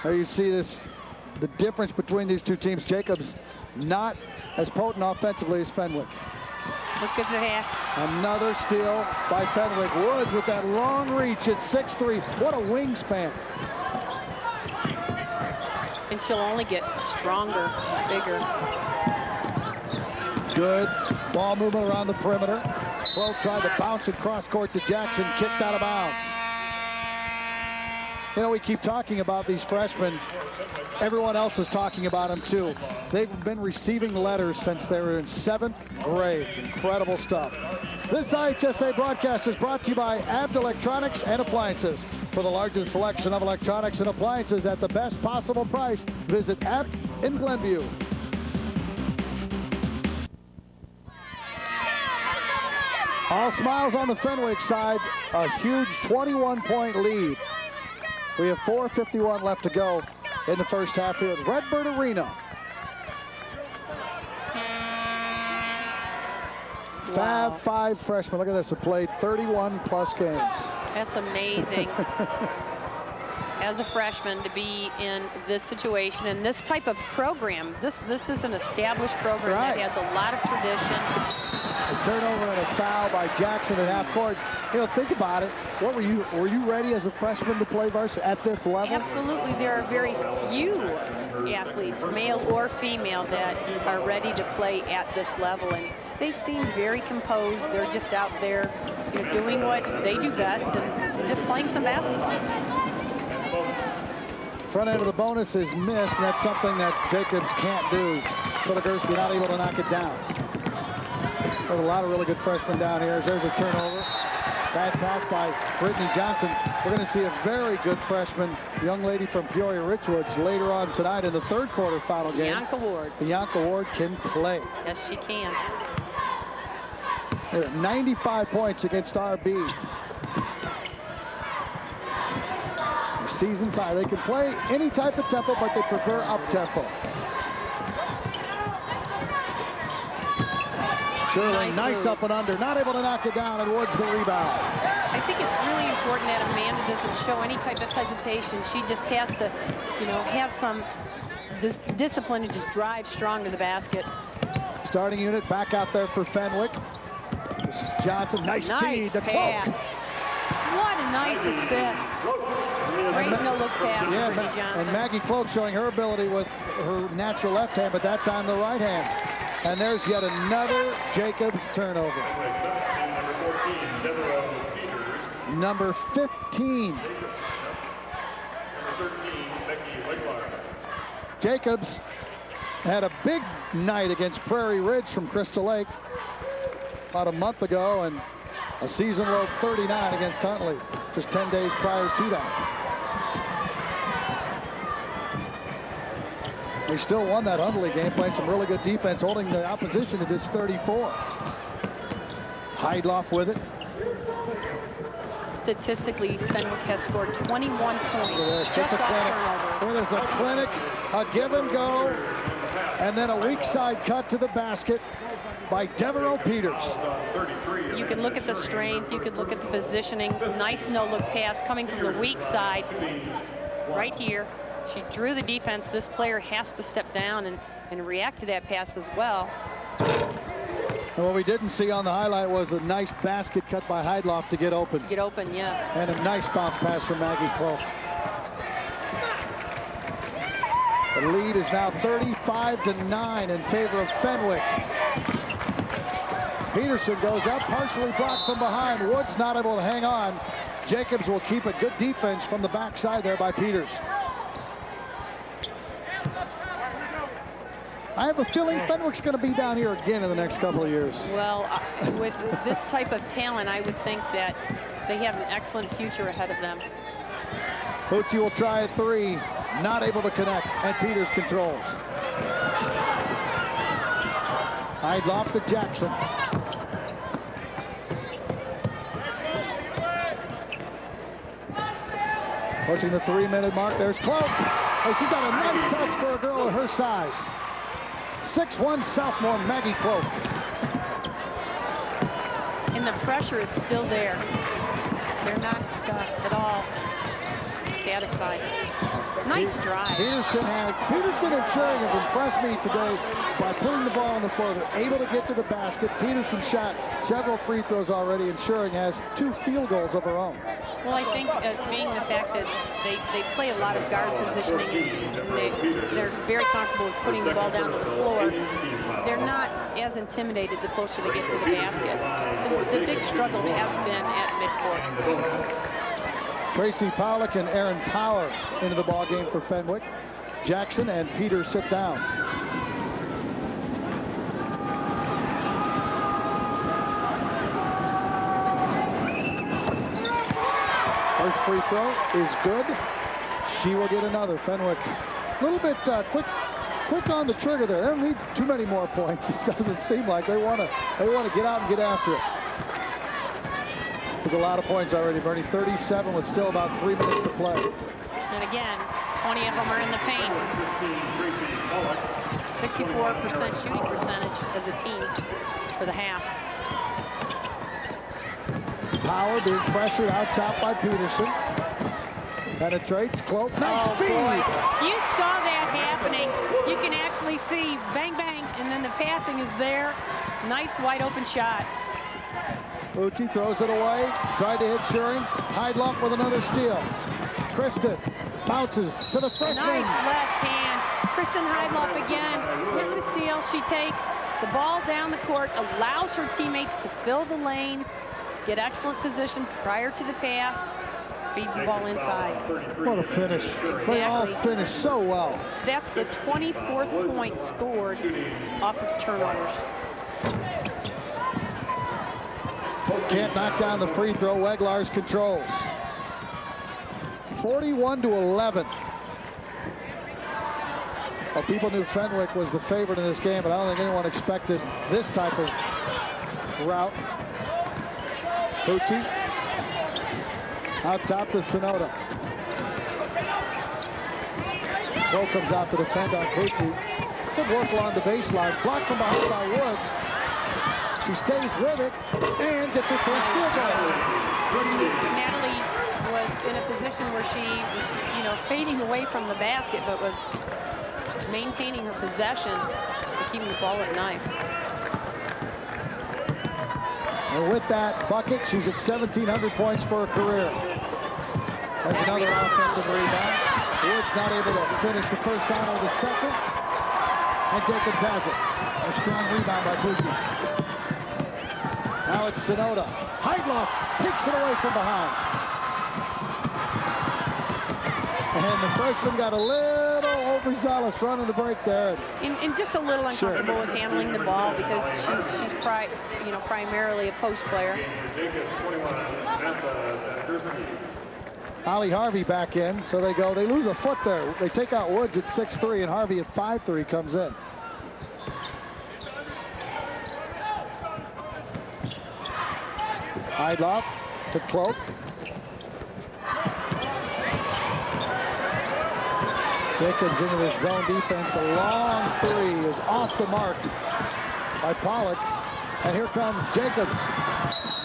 There you see the difference between these two teams. Jacobs not as potent offensively as Fenwick. Look at that. Another steal by Fenwick. Woods with that long reach at 6'3". What a wingspan. And she'll only get stronger, bigger. Good ball movement around the perimeter. Cloak tried to bounce it cross court to Jackson, kicked out of bounds. You know, we keep talking about these freshmen. Everyone else is talking about them too. They've been receiving letters since they were in 7th grade. Incredible stuff. This IHSA broadcast is brought to you by Abt Electronics and Appliances. For the largest selection of electronics and appliances at the best possible price, visit Abt in Glenview. All smiles on the Fenwick side. A huge 21-point lead. We have 4:51 left to go in the first half here at Redbird Arena. Wow. Five freshmen, look at this, have played 31 plus games. That's amazing. As a freshman to be in this situation and this type of program. This is an established program that has a lot of tradition. A turnover and a foul by Jackson at half court. You know, think about it. What were you ready as a freshman to play varsity at this level? Absolutely. There are very few athletes, male or female, that are ready to play at this level, and they seem very composed. They're just out there, you know, doing what they do best and just playing some basketball. Front end of the bonus is missed, and that's something that Jacobs can't do. Sotogursky not able to knock it down. There's a lot of really good freshmen down here. There's a turnover. Bad pass by Brittany Johnson. We're going to see a very good freshman, young lady from Peoria Richwoods, later on tonight in the third quarterfinal game. Bianca Ward. Bianca Ward can play. Yes, she can. 95 points against RB. Season's high. They can play any type of tempo, but they prefer up tempo. Shirley, nice up and under, not able to knock it down, and Woods the rebound. I think it's really important that Amanda doesn't show any type of hesitation. She just has to, you know, have some discipline and just drive strong to the basket. Starting unit back out there for Fenwick. This is Johnson, nice feed to pass. What a nice assist. Great no-look pass for Brittany Johnson. And Maggie Cloak showing her ability with her natural left hand, but that time the right hand. And there's yet another Jacobs turnover. Number 15. Jacobs had a big night against Prairie Ridge from Crystal Lake about a month ago, and a season low 39 against Huntley just 10 days prior to that. They still won that Huntley game, playing some really good defense, holding the opposition to just 34. Heidloff with it. Statistically, Fenwick has scored 21 points just off turnover. There's a clinic, a give and go, and then a weak side cut to the basket by Devereaux Peters. You can look at the strength, you can look at the positioning. Nice no-look pass coming from the weak side right here. She drew the defense. This player has to step down and react to that pass as well. And what we didn't see on the highlight was a nice basket cut by Heidloff to get open. To get open, yes. And a nice bounce pass from Maggie Cloak. The lead is now 35-9 in favor of Fenwick. Peterson goes up, partially blocked from behind. Woods not able to hang on. Jacobs will keep a good defense from the backside there by Peters. I have a feeling Fenwick's going to be down here again in the next couple of years. Well, with this type of talent, I would think that they have an excellent future ahead of them. Pucci will try a three, not able to connect, and Peters controls. Heidloff to Jackson. Approaching the 3-minute mark, there's Cloak. Oh, she's got a nice touch for a girl of her size. 6'1" sophomore Maggie Cloak. And the pressure is still there. They're not at all satisfied. Nice drive. Peterson and Shering have impressed me today by putting the ball on the floor. They're able to get to the basket. Peterson shot several free throws already, and Shering has 2 field goals of her own. Well, I think being the fact that they play a lot of guard positioning, and they're very comfortable with putting the ball down to the floor, they're not as intimidated the closer they get to the basket. The big struggle has been at midcourt. Tracy Powlick and Aaron Power into the ball game for Fenwick. Jackson and Peters sit down. First free throw is good. She will get another. Fenwick a little bit quick on the trigger there. They don't need too many more points. It doesn't seem like they want to get out and get after it. There's a lot of points already, Bernie. 37 with still about 3 minutes to play. And again, 20 of them are in the paint. 64% shooting percentage as a team for the half. Power being pressured out top by Peterson. Penetrates, Cloak, nice feed. Boy. You saw that happening. You can actually see bang, bang, and then the passing is there. Nice wide open shot. Pucci throws it away, tried to hit Shering. Heidloff with another steal. Kristen bounces to the freshman. Nice left hand. Kristen Heidloff again with the steal. She takes the ball down the court, allows her teammates to fill the lanes, get excellent position prior to the pass, feeds the ball inside. What a finish. Exactly. They all finished so well. That's the 24th point scored off of turnovers. Can't knock down the free throw. Weglars controls. 41-11. Well, people knew Fenwick was the favorite in this game, but I don't think anyone expected this type of route. Pucci out top to Sonoda. Cloak comes out to defend on Pucci. Good work along the baseline. Blocked from behind by Woods. She stays with it and gets her first field goal. Natalie was in a position where she was, fading away from the basket, but was maintaining her possession and keeping the ball up nice. And with that bucket, she's at 1,700 points for her career. There's another offensive rebound. Woods not able to finish the first time or the second. And Jacobs has it. A strong rebound by Boozy. Now it's Sonoda. Heidloff takes it away from behind. And the freshman got a little overzealous running the break there. And just a little uncomfortable with handling the ball because she's primarily a post player. Ollie Harvey back in, so they lose a foot there. They take out Woods at 6'3", and Harvey at 5'3" comes in. Heidloff to Cloak. Jacobs into this zone defense. A long three is off the mark by Pollock. And here comes Jacobs.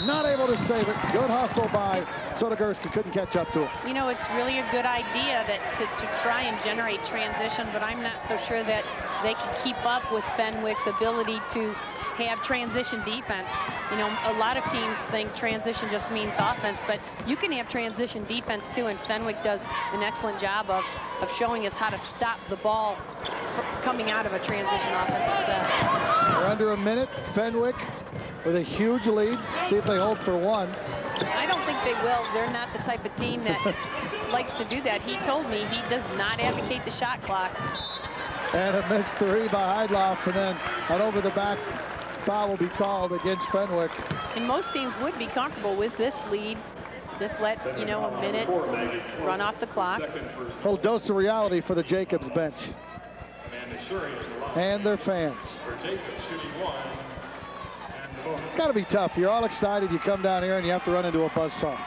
Not able to save it. Good hustle by Sodergurski. Couldn't catch up to him. It's really a good idea to try and generate transition, but I'm not so sure that they can keep up with Fenwick's ability to have transition defense. A lot of teams think transition just means offense, but you can have transition defense too, and Fenwick does an excellent job of showing us how to stop the ball coming out of a transition offensive set. We're under a minute. Fenwick with a huge lead. See if they hold for one. I don't think they will. They're not the type of team that likes to do that. He told me he does not advocate the shot clock. And a missed three by Heidloff, and then an over-the-back foul will be called against Fenwick. And most teams would be comfortable with this lead. Just let, a minute run off the clock. A little dose of reality for the Jacobs bench. And their fans. Got to be tough. You're all excited. You come down here and you have to run into a buzzsaw.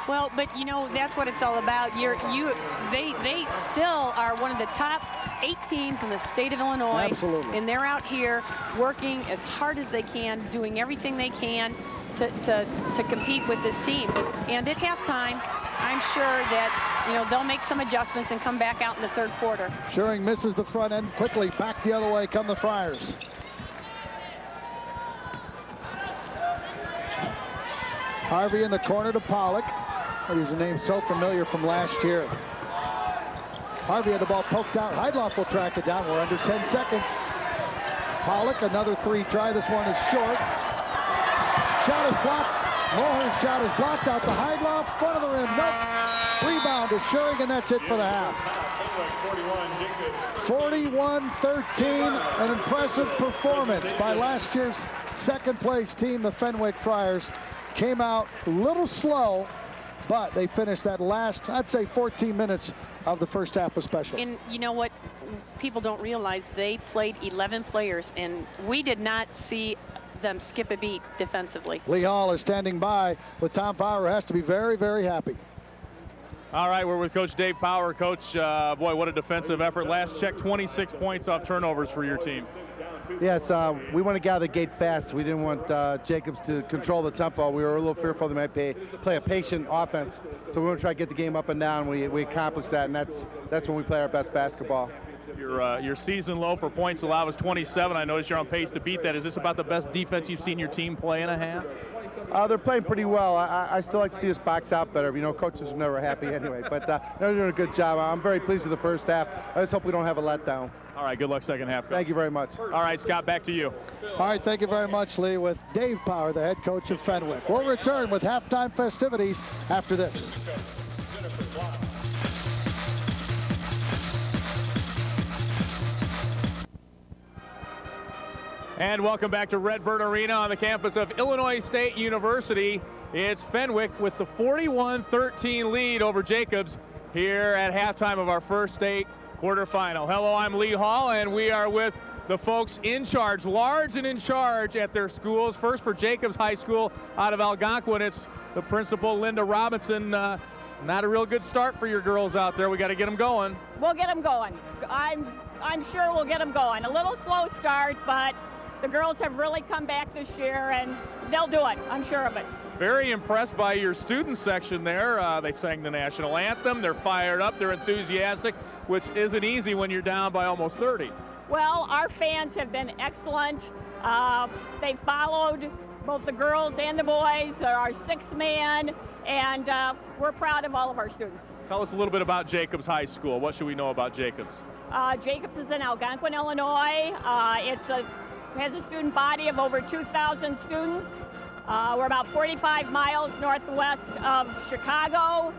Well, but that's what it's all about. They still are one of the top 8 teams in the state of Illinois. Absolutely. And they're out here working as hard as they can, doing everything they can to compete with this team. And at halftime, I'm sure that they'll make some adjustments and come back out in the third quarter. Schuring misses the front end quickly. Back the other way come the Friars. Harvey in the corner to Pollock. He's a name so familiar from last year. Harvey had the ball poked out. Heidloff will track it down. We're under 10 seconds. Pollock, another three try. This one is short. Shot is blocked. Mulhern's shot is blocked out to Heidloff. Front of the rim. Nope. Rebound to Schuring, and that's it for the half. 41-13. An impressive performance by last year's second place team, the Fenwick Friars. Came out a little slow, but they finished that last, I'd say, 14 minutes of the first half of special. And you know what? People don't realize they played 11 players, and we did not see them skip a beat defensively. Lee Hall is standing by with Tom Power. Has to be very, very happy. All right, we're with Coach Dave Power. Coach, boy, what a defensive effort. Last check, 26 points off turnovers for your team. Yes, we want to get out of the gate fast. We didn't want Jacobs to control the tempo. We were a little fearful they might play a patient offense. So we want to try to get the game up and down. We accomplished that, and that's when we play our best basketball. Your season low for points allowed was 27. I noticed you're on pace to beat that. Is this about the best defense you've seen your team play in a half? They're playing pretty well. I still like to see us box out better. Coaches are never happy anyway. But they're doing a good job. I'm very pleased with the first half. I just hope we don't have a letdown. All right, good luck second half. Thank you very much. All right, Scott, back to you. All right, thank you very much, Lee, with Dave Power, the head coach of Fenwick. We'll return with halftime festivities after this. And welcome back to Redbird Arena on the campus of Illinois State University. It's Fenwick with the 41-13 lead over Jacobs here at halftime of our first state quarterfinal. Hello, I'm Lee Hall, and we are with the folks in charge, large and in charge at their schools. First for Jacobs High School out of Algonquin, it's the principal, Linda Robinson. Not a real good start for your girls out there. We got to get them going. We'll get them going. I'm sure we'll get them going. A little slow start, but the girls have really come back this year, and they'll do it. I'm sure of it. Very impressed by your student section there. They sang the national anthem. They're fired up. They're enthusiastic, which isn't easy when you're down by almost 30. Well, our fans have been excellent. They followed both the girls and the boys. They're our sixth man, and we're proud of all of our students. Tell us a little bit about Jacobs High School. What should we know about Jacobs? Jacobs is in Algonquin, Illinois. Has a student body of over 2,000 students. We're about 45 miles northwest of Chicago.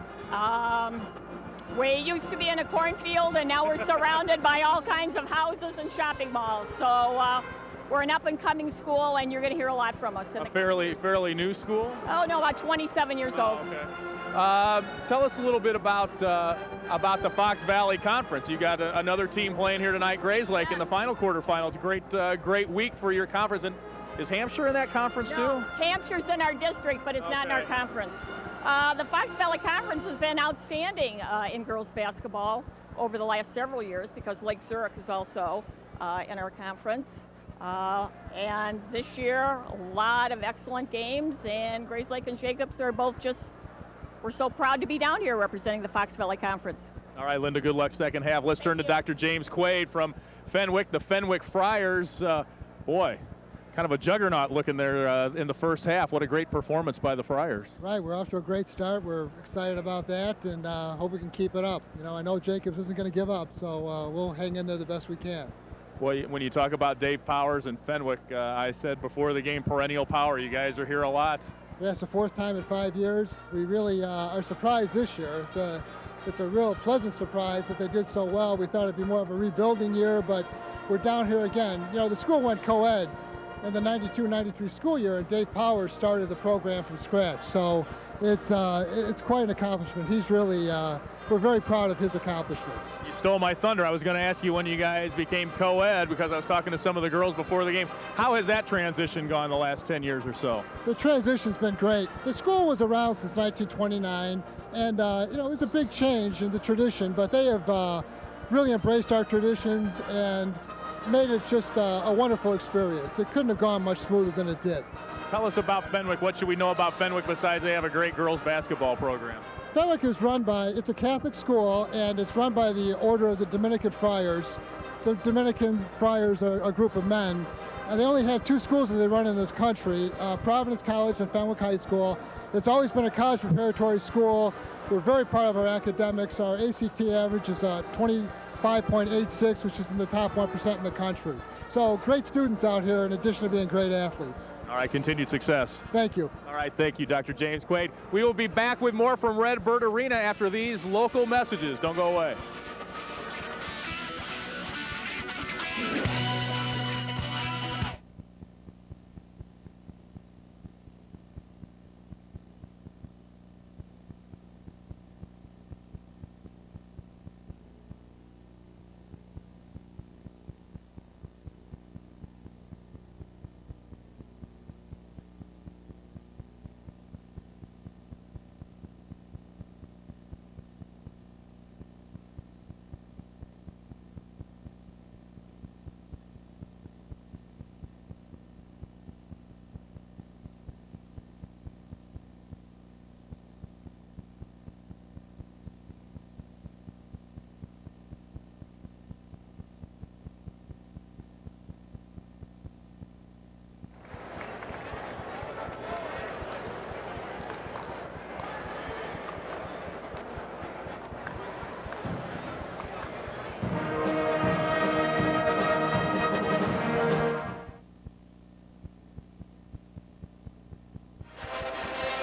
We used to be in a cornfield, and now we're surrounded by all kinds of houses and shopping malls. So we're an up-and-coming school, and you're going to hear a lot from us. A fairly new school? Oh, no, about 27 years old. Okay. Tell us a little bit about the Fox Valley Conference. You got another team playing here tonight, Grays Lake, in the final quarterfinals. Great week for your conference. And is Hampshire in that conference too? Hampshire's in our district, but it's not in our conference. The Fox Valley Conference has been outstanding in girls basketball over the last several years because Lake Zurich is also in our conference. And this year, a lot of excellent games, and Grays Lake and Jacobs are both we're so proud to be down here representing the Fox Valley Conference. All right, Linda, good luck second half. Let's turn to Dr. James Quaid from Fenwick, the Fenwick Friars. Boy, kind of a juggernaut looking there in the first half. What a great performance by the Friars. Right, we're off to a great start. We're excited about that, and hope we can keep it up. You know, I know Jacobs isn't going to give up, so we'll hang in there the best we can. Well, when you talk about Dave Powers and Fenwick, I said before the game, perennial power. You guys are here a lot. Yeah, it's the fourth time in 5 years. We really are surprised this year. It's a real pleasant surprise that they did so well. We thought it'd be more of a rebuilding year, but we're down here again. You know, the school went co-ed in the 92-93 school year, and Dave Powers started the program from scratch. So it's quite an accomplishment. He's really, we're very proud of his accomplishments. You stole my thunder. I was going to ask you when you guys became co-ed, because I was talking to some of the girls before the game. How has that transition gone the last 10 years or so? The transition's been great. The school was around since 1929, and you know, it was a big change in the tradition, but they have really embraced our traditions and made it just a wonderful experience. It couldn't have gone much smoother than it did. Tell us about Fenwick. What should we know about Fenwick besides they have a great girls basketball program? Fenwick is run by, it's a Catholic school, and it's run by the Order of the Dominican Friars. The Dominican Friars are a group of men, and they only have two schools that they run in this country, Providence College and Fenwick High School. It's always been a college preparatory school. We're very proud of our academics. Our ACT average is 25.86, which is in the top 1% in the country. So great students out here in addition to being great athletes. All right, continued success. Thank you. All right, thank you, Dr. James Quaid. We will be back with more from Redbird Arena after these local messages. Don't go away.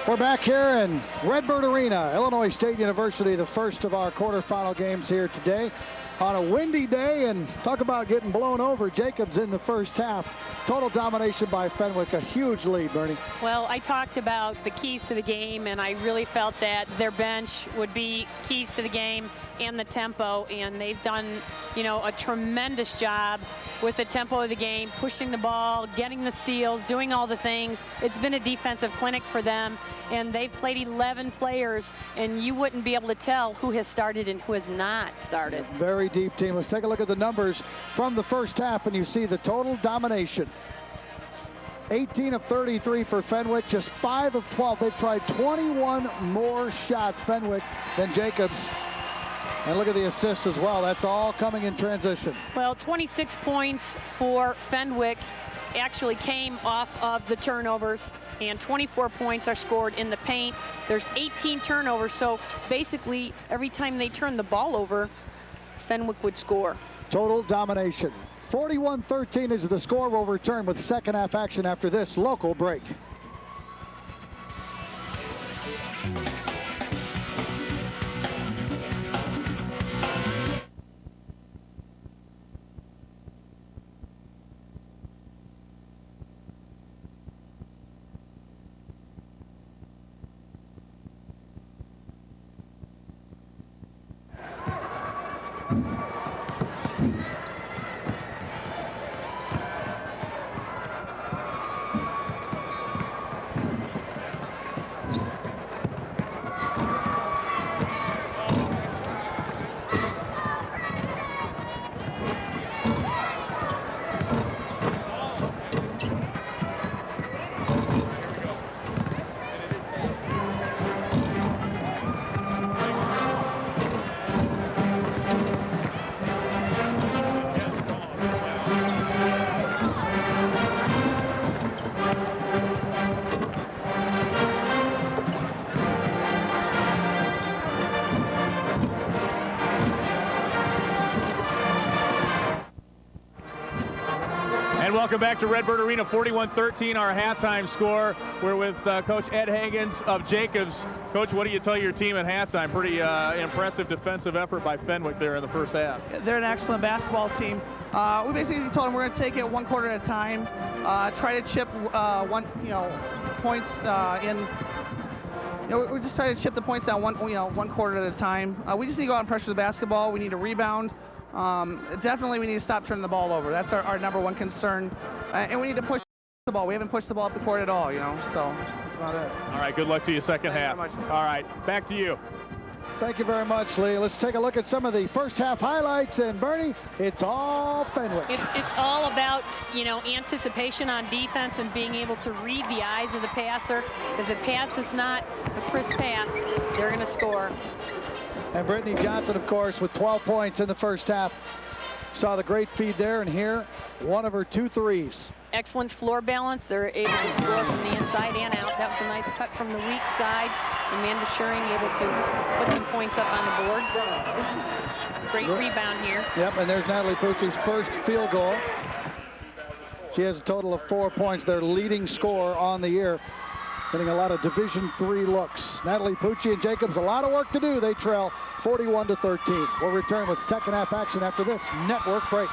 We're back here in Redbird Arena, Illinois State University, the first of our quarterfinal games here today on a windy day, and talk about getting blown over. Jacobs in the first half. Total domination by Fenwick, a huge lead, Bernie. Well, I talked about the keys to the game, and I really felt that their bench would be keys to the game and the tempo, and they've done, you know, a tremendous job with the tempo of the game, pushing the ball, getting the steals, doing all the things. It's been a defensive clinic for them, and they've played 11 players, and you wouldn't be able to tell who has started and who has not started. Very deep team. Let's take a look at the numbers from the first half, and you see the total domination. 18 of 33 for Fenwick, just 5 of 12. They've tried 21 more shots, Fenwick, than Jacobs. And look at the assists as well. That's all coming in transition. Well, 26 points for Fenwick actually came off of the turnovers, and 24 points are scored in the paint. There's 18 turnovers, so basically every time they turn the ball over, Fenwick would score. Total domination. 41-13 is the score. We'll return with second half action after this local break. And welcome back to Redbird Arena. 41-13, our halftime score. We're with Coach Ed Hagens of Jacobs. Coach, what do you tell your team at halftime? Pretty impressive defensive effort by Fenwick there in the first half. They're an excellent basketball team. We basically told them we're going to take it one quarter at a time, try to chip points in. We're just trying to chip the points down one quarter at a time. We just need to go out and pressure the basketball. We need to rebound. Definitely we need to stop turning the ball over. That's our number one concern. And we need to push the ball. We haven't pushed the ball up the court at all, so that's about it. All right, good luck to you second half. All right, back to you. Thank you very much, Lee. Let's take a look at some of the first half highlights. And Bernie, it's all Fenwick. It's all about, anticipation on defense and being able to read the eyes of the passer. Because if pass is not a crisp pass, they're going to score. And Brittany Johnson, of course, with 12 points in the first half. Saw the great feed there, and here, one of her 2 threes. Excellent floor balance. They're able to score from the inside and out. That was a nice cut from the weak side. Amanda Schuring able to put some points up on the board. Great rebound here. Yep, and there's Natalie Pucci's first field goal. She has a total of 4 points, their leading scorer on the year. Getting a lot of Division III looks. Natalie Pucci and Jacobs, a lot of work to do. They trail 41-13. We'll return with second half action after this network break.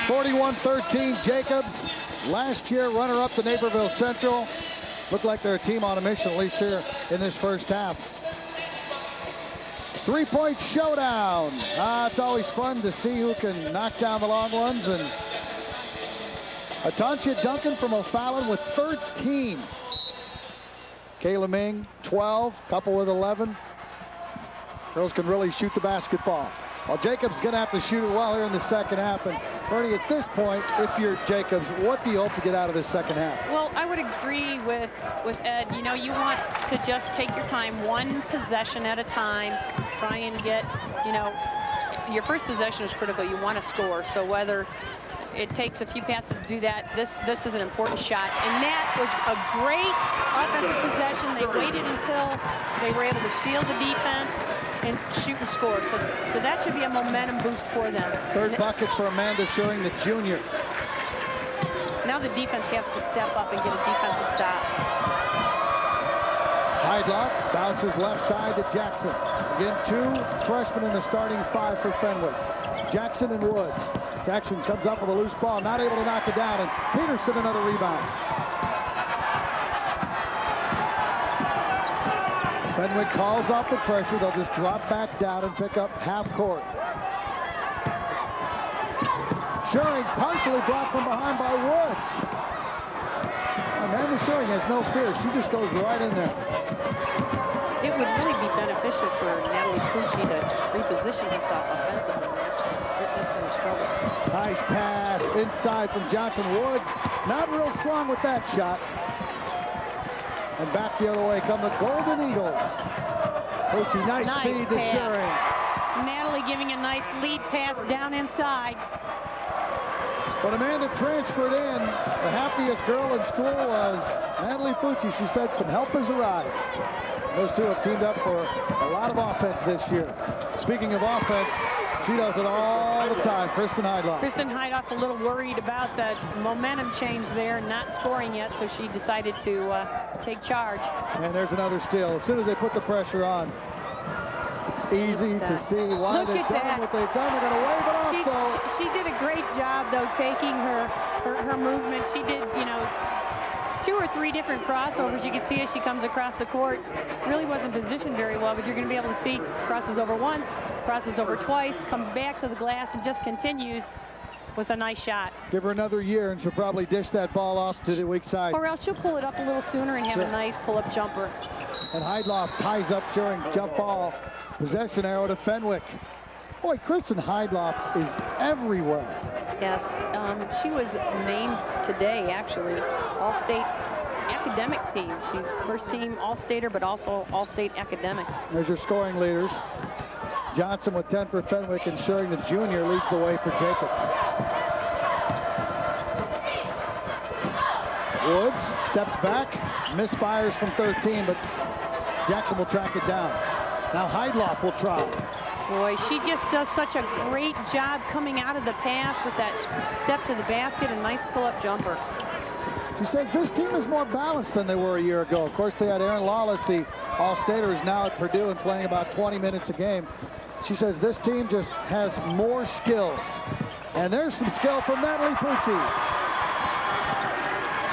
(41-13) Jacobs. Last year, runner-up to Naperville Central. Looked like they're a team on a mission, at least here in this first half. 3-point showdown. It's always fun to see who can knock down the long ones. And Atansia Duncan from O'Fallon with 13. Kayla Ming, 12, couple with 11. Girls can really shoot the basketball. Well, Jacobs going to have to shoot it well here in the second half. And Bernie, at this point, if you're Jacobs, what do you hope to get out of this second half? Well, I would agree with Ed. You want to just take your time, one possession at a time. Try and get, your first possession is critical. You want to score. So whether it takes a few passes to do that, this is an important shot. And that was a great offensive possession. They waited until they were able to seal the defense and shoot and score. So that should be a momentum boost for them. Third bucket for Amanda Schuring, the junior. Now the defense has to step up and get a defensive stop. Heidlock bounces left side to Jackson. Again, 2 freshmen in the starting 5 for Fenwick. Jackson and Woods. Jackson comes up with a loose ball, not able to knock it down, and Peterson another rebound. Fenwick calls off the pressure. They'll just drop back down and pick up half court. Schuring partially blocked from behind by Woods. Amanda Schuring has no fear. She just goes right in there. It would really be beneficial for Natalie Pucci to reposition herself offensively. That's been a struggle. Nice pass inside from Johnson. Woods not real strong with that shot. And back the other way come the Golden Eagles. Pucci, nice feed to Schuring. Natalie giving a nice lead pass down inside. But Amanda transferred in. The happiest girl in school was Natalie Pucci. She said some help has arrived. Those two have teamed up for a lot of offense this year. Speaking of offense, she does it all the time. Kristen Heidloff. Kristen Heidloff a little worried about that momentum change there, not scoring yet, so she decided to take charge. And there's another steal. As soon as they put the pressure on, it's easy to see why they've done what they've done. They're going to wave it off, though. She did a great job, though, taking her movement. She did, you know, 2 or 3 different crossovers. You can see as she comes across the court. Really wasn't positioned very well, but you're going to be able to see crosses over once, crosses over twice, comes back to the glass, and just continues with a nice shot. Give her another year, and she'll probably dish that ball off to the weak side. Or else she'll pull it up a little sooner and have a nice pull-up jumper. And Heidloff ties up Schuring. Jump ball. Possession arrow to Fenwick. Boy, Kristen Heidloff is everywhere. Yes, she was named today, actually, All-State academic team. She's first team All-Stater, but also All-State academic. There's your scoring leaders. Johnson with 10 for Fenwick, and Schuring, the junior, leads the way for Jacobs. Woods steps back, misfires from 13, but Jackson will track it down. Now Heidloff will try. Boy, she just does such a great job coming out of the pass with that step to the basket and nice pull-up jumper. She says this team is more balanced than they were a year ago. Of course, they had Aaron Lawless, the All-Stater, who's now at Purdue and playing about 20 minutes a game. She says this team just has more skills. And there's some skill from Natalie Pucci.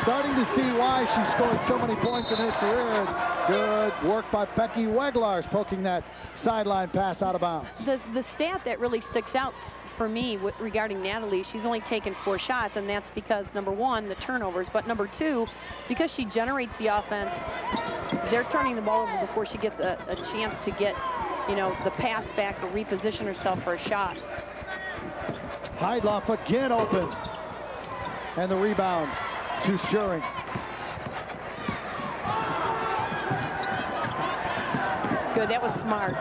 Starting to see why she scored so many points in her career. Good work by Becky Weglars, poking that sideline pass out of bounds. The stat that really sticks out for me regarding Natalie, she's only taken 4 shots, and that's because, number 1, the turnovers, but number 2, because she generates the offense, they're turning the ball over before she gets a chance to get, you know, the pass back or reposition herself for a shot. Heidloff again open. And the rebound to Schuring. Good, that was smart.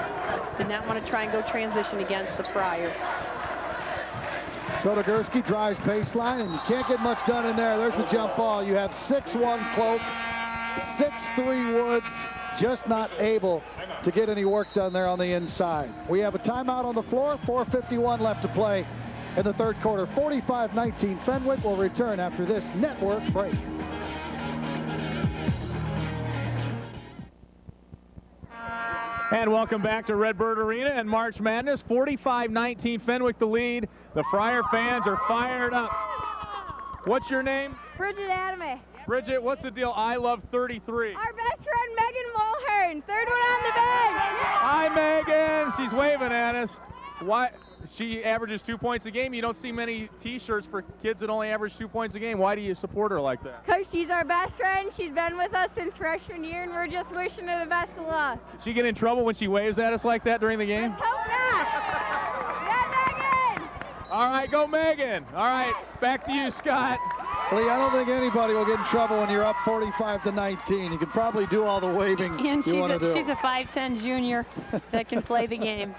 Did not want to try and go transition against the Friars. Sodogursky drives baseline, and you can't get much done in there. There's a jump ball. You have 6'1" Cloak, 6'3" Woods, just not able to get any work done there on the inside. We have a timeout on the floor, 4:51 left to play in the third quarter. 45-19. Fenwick will return after this network break. And welcome back to Redbird Arena and March Madness. 45-19, Fenwick the lead. The Friar fans are fired up. What's your name? Bridget Adame. Bridget, what's the deal? I love 33. Our best friend, Megan Mulhern. Third one on the bench. Hi, Megan. She's waving at us. Why? She averages 2 points a game. You don't see many T-shirts for kids that only average 2 points a game. Why do you support her like that? Because she's our best friend. She's been with us since freshman year, and we're just wishing her the best of luck. Did she get in trouble when she waves at us like that during the game? Let's hope not. Yeah, Megan! All right, go Megan. All right, back to you, Scott. Lee, I don't think anybody will get in trouble when you're up 45-19. You can probably do all the waving And you want to do. she's a 5'10" junior that can play the game.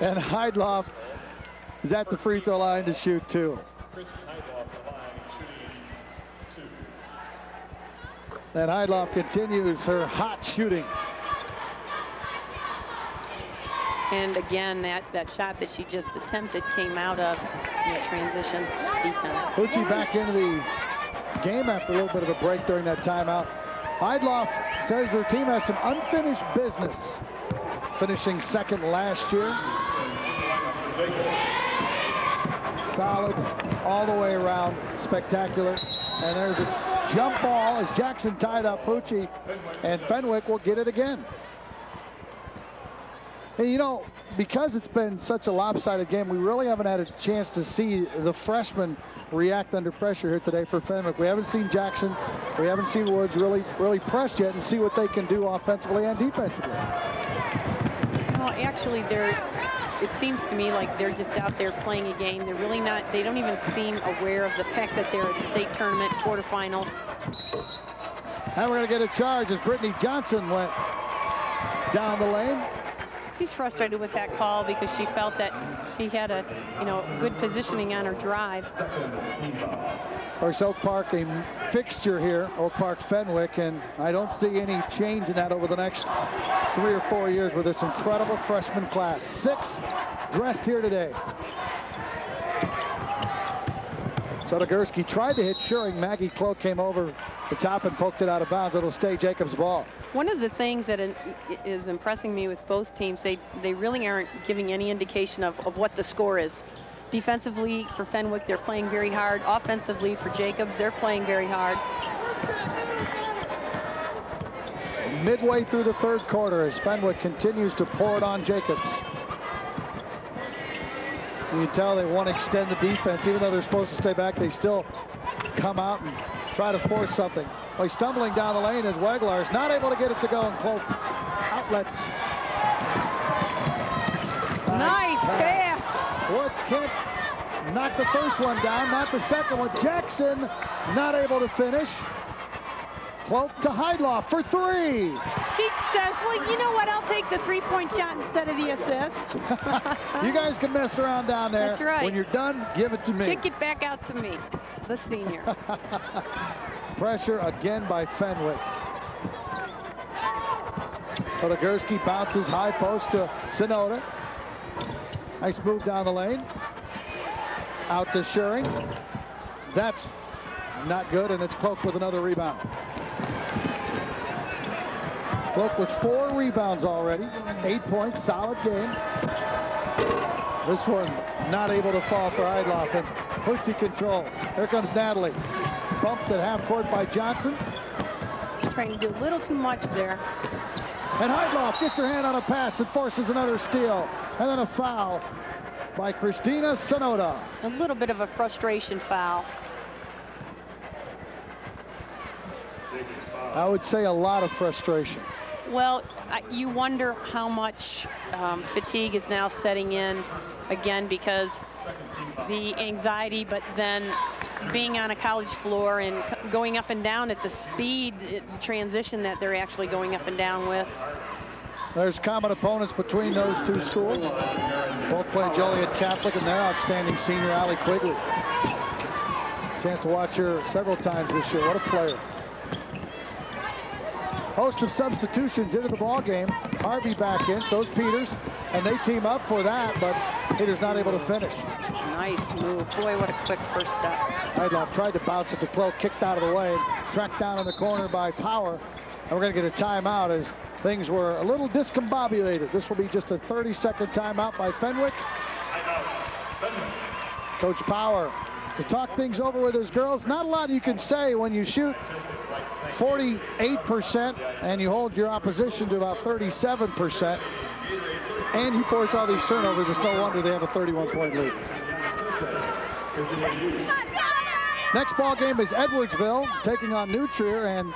And Heidloff is at the free throw line to shoot 2. And Heidloff continues her hot shooting. And again, that shot that she just attempted came out of transition defense. Pucci back into the game after a little bit of a break during that timeout. Heidloff says their team has some unfinished business, finishing second last year. Solid all the way around, spectacular. And there's a jump ball as Jackson tied up Pucci, and Fenwick will get it again. And you know, because it's been such a lopsided game, we really haven't had a chance to see the freshmen react under pressure here today for Fenwick. We haven't seen Jackson, we haven't seen Woods really press yet and see what they can do offensively and defensively. Well, actually, it seems to me like they're just out there playing a game. They're really not, they don't even seem aware of the fact that they're at state tournament quarterfinals. And we're going to get a charge as Brittany Johnson went down the lane. She's frustrated with that call because she felt that she had a, good positioning on her drive. Of course, Oak Park, a fixture here, Oak Park Fenwick, and I don't see any change in that over the next 3 or 4 years with this incredible freshman class. 6 dressed here today. Sotogursky tried to hit Schuring. Maggie Cloak came over the top and poked it out of bounds. It'll stay Jacobs' ball. One of the things that is impressing me with both teams, they really aren't giving any indication of what the score is. Defensively for Fenwick, they're playing very hard. Offensively for Jacobs, they're playing very hard. Midway through the third quarter as Fenwick continues to pour it on Jacobs. You can tell they want to extend the defense. Even though they're supposed to stay back, they still come out and try to force something. Well, he's stumbling down the lane as Weglar's not able to get it to go, and Cloak outlets. Nice pass. Woods can't knock the first one down, not the second one. Jackson not able to finish. Cloak to Heidloff for 3. She says, well, you know what? I'll take the 3-point shot instead of the assist. You guys can mess around down there. That's right. When you're done, give it to me. Kick it back out to me, the senior. Pressure again by Fenwick. Sotogursky bounces high post to Sonoda. Nice move down the lane. Out to Schuring. That's not good, and it's Cloak with another rebound. Cloak with 4 rebounds already. 8 points, solid game. This one not able to fall for Heidloff, and Pushy controls. Here comes Natalie. Bumped at half court by Johnson. Trying to do a little too much there. And Heidloff gets her hand on a pass and forces another steal. And then a foul by Christina Sonoda. A little bit of a frustration foul. I would say a lot of frustration. Well, you wonder how much fatigue is now setting in again because the anxiety, but then being on a college floor and going up and down at the speed transition that they're actually going up and down with. There's common opponents between those two schools. Both play Joliet Catholic and their outstanding senior, Allie Quigley. Chance to watch her several times this year. What a player. Host of substitutions into the ball game. Harvey back in, so's Peters, and they team up for that, but Peters not able to finish. Nice move. Boy, what a quick first step. Heidloff tried to bounce it to Cloak, kicked out of the way, tracked down in the corner by Power. And we're going to get a timeout as things were a little discombobulated. This will be just a 30-second timeout by Fenwick. Coach Power to talk things over with his girls. Not a lot you can say when you shoot 48% and you hold your opposition to about 37%. And you force all these turnovers. It's no wonder they have a 31-point lead. Next ball game is Edwardsville taking on New Trier, and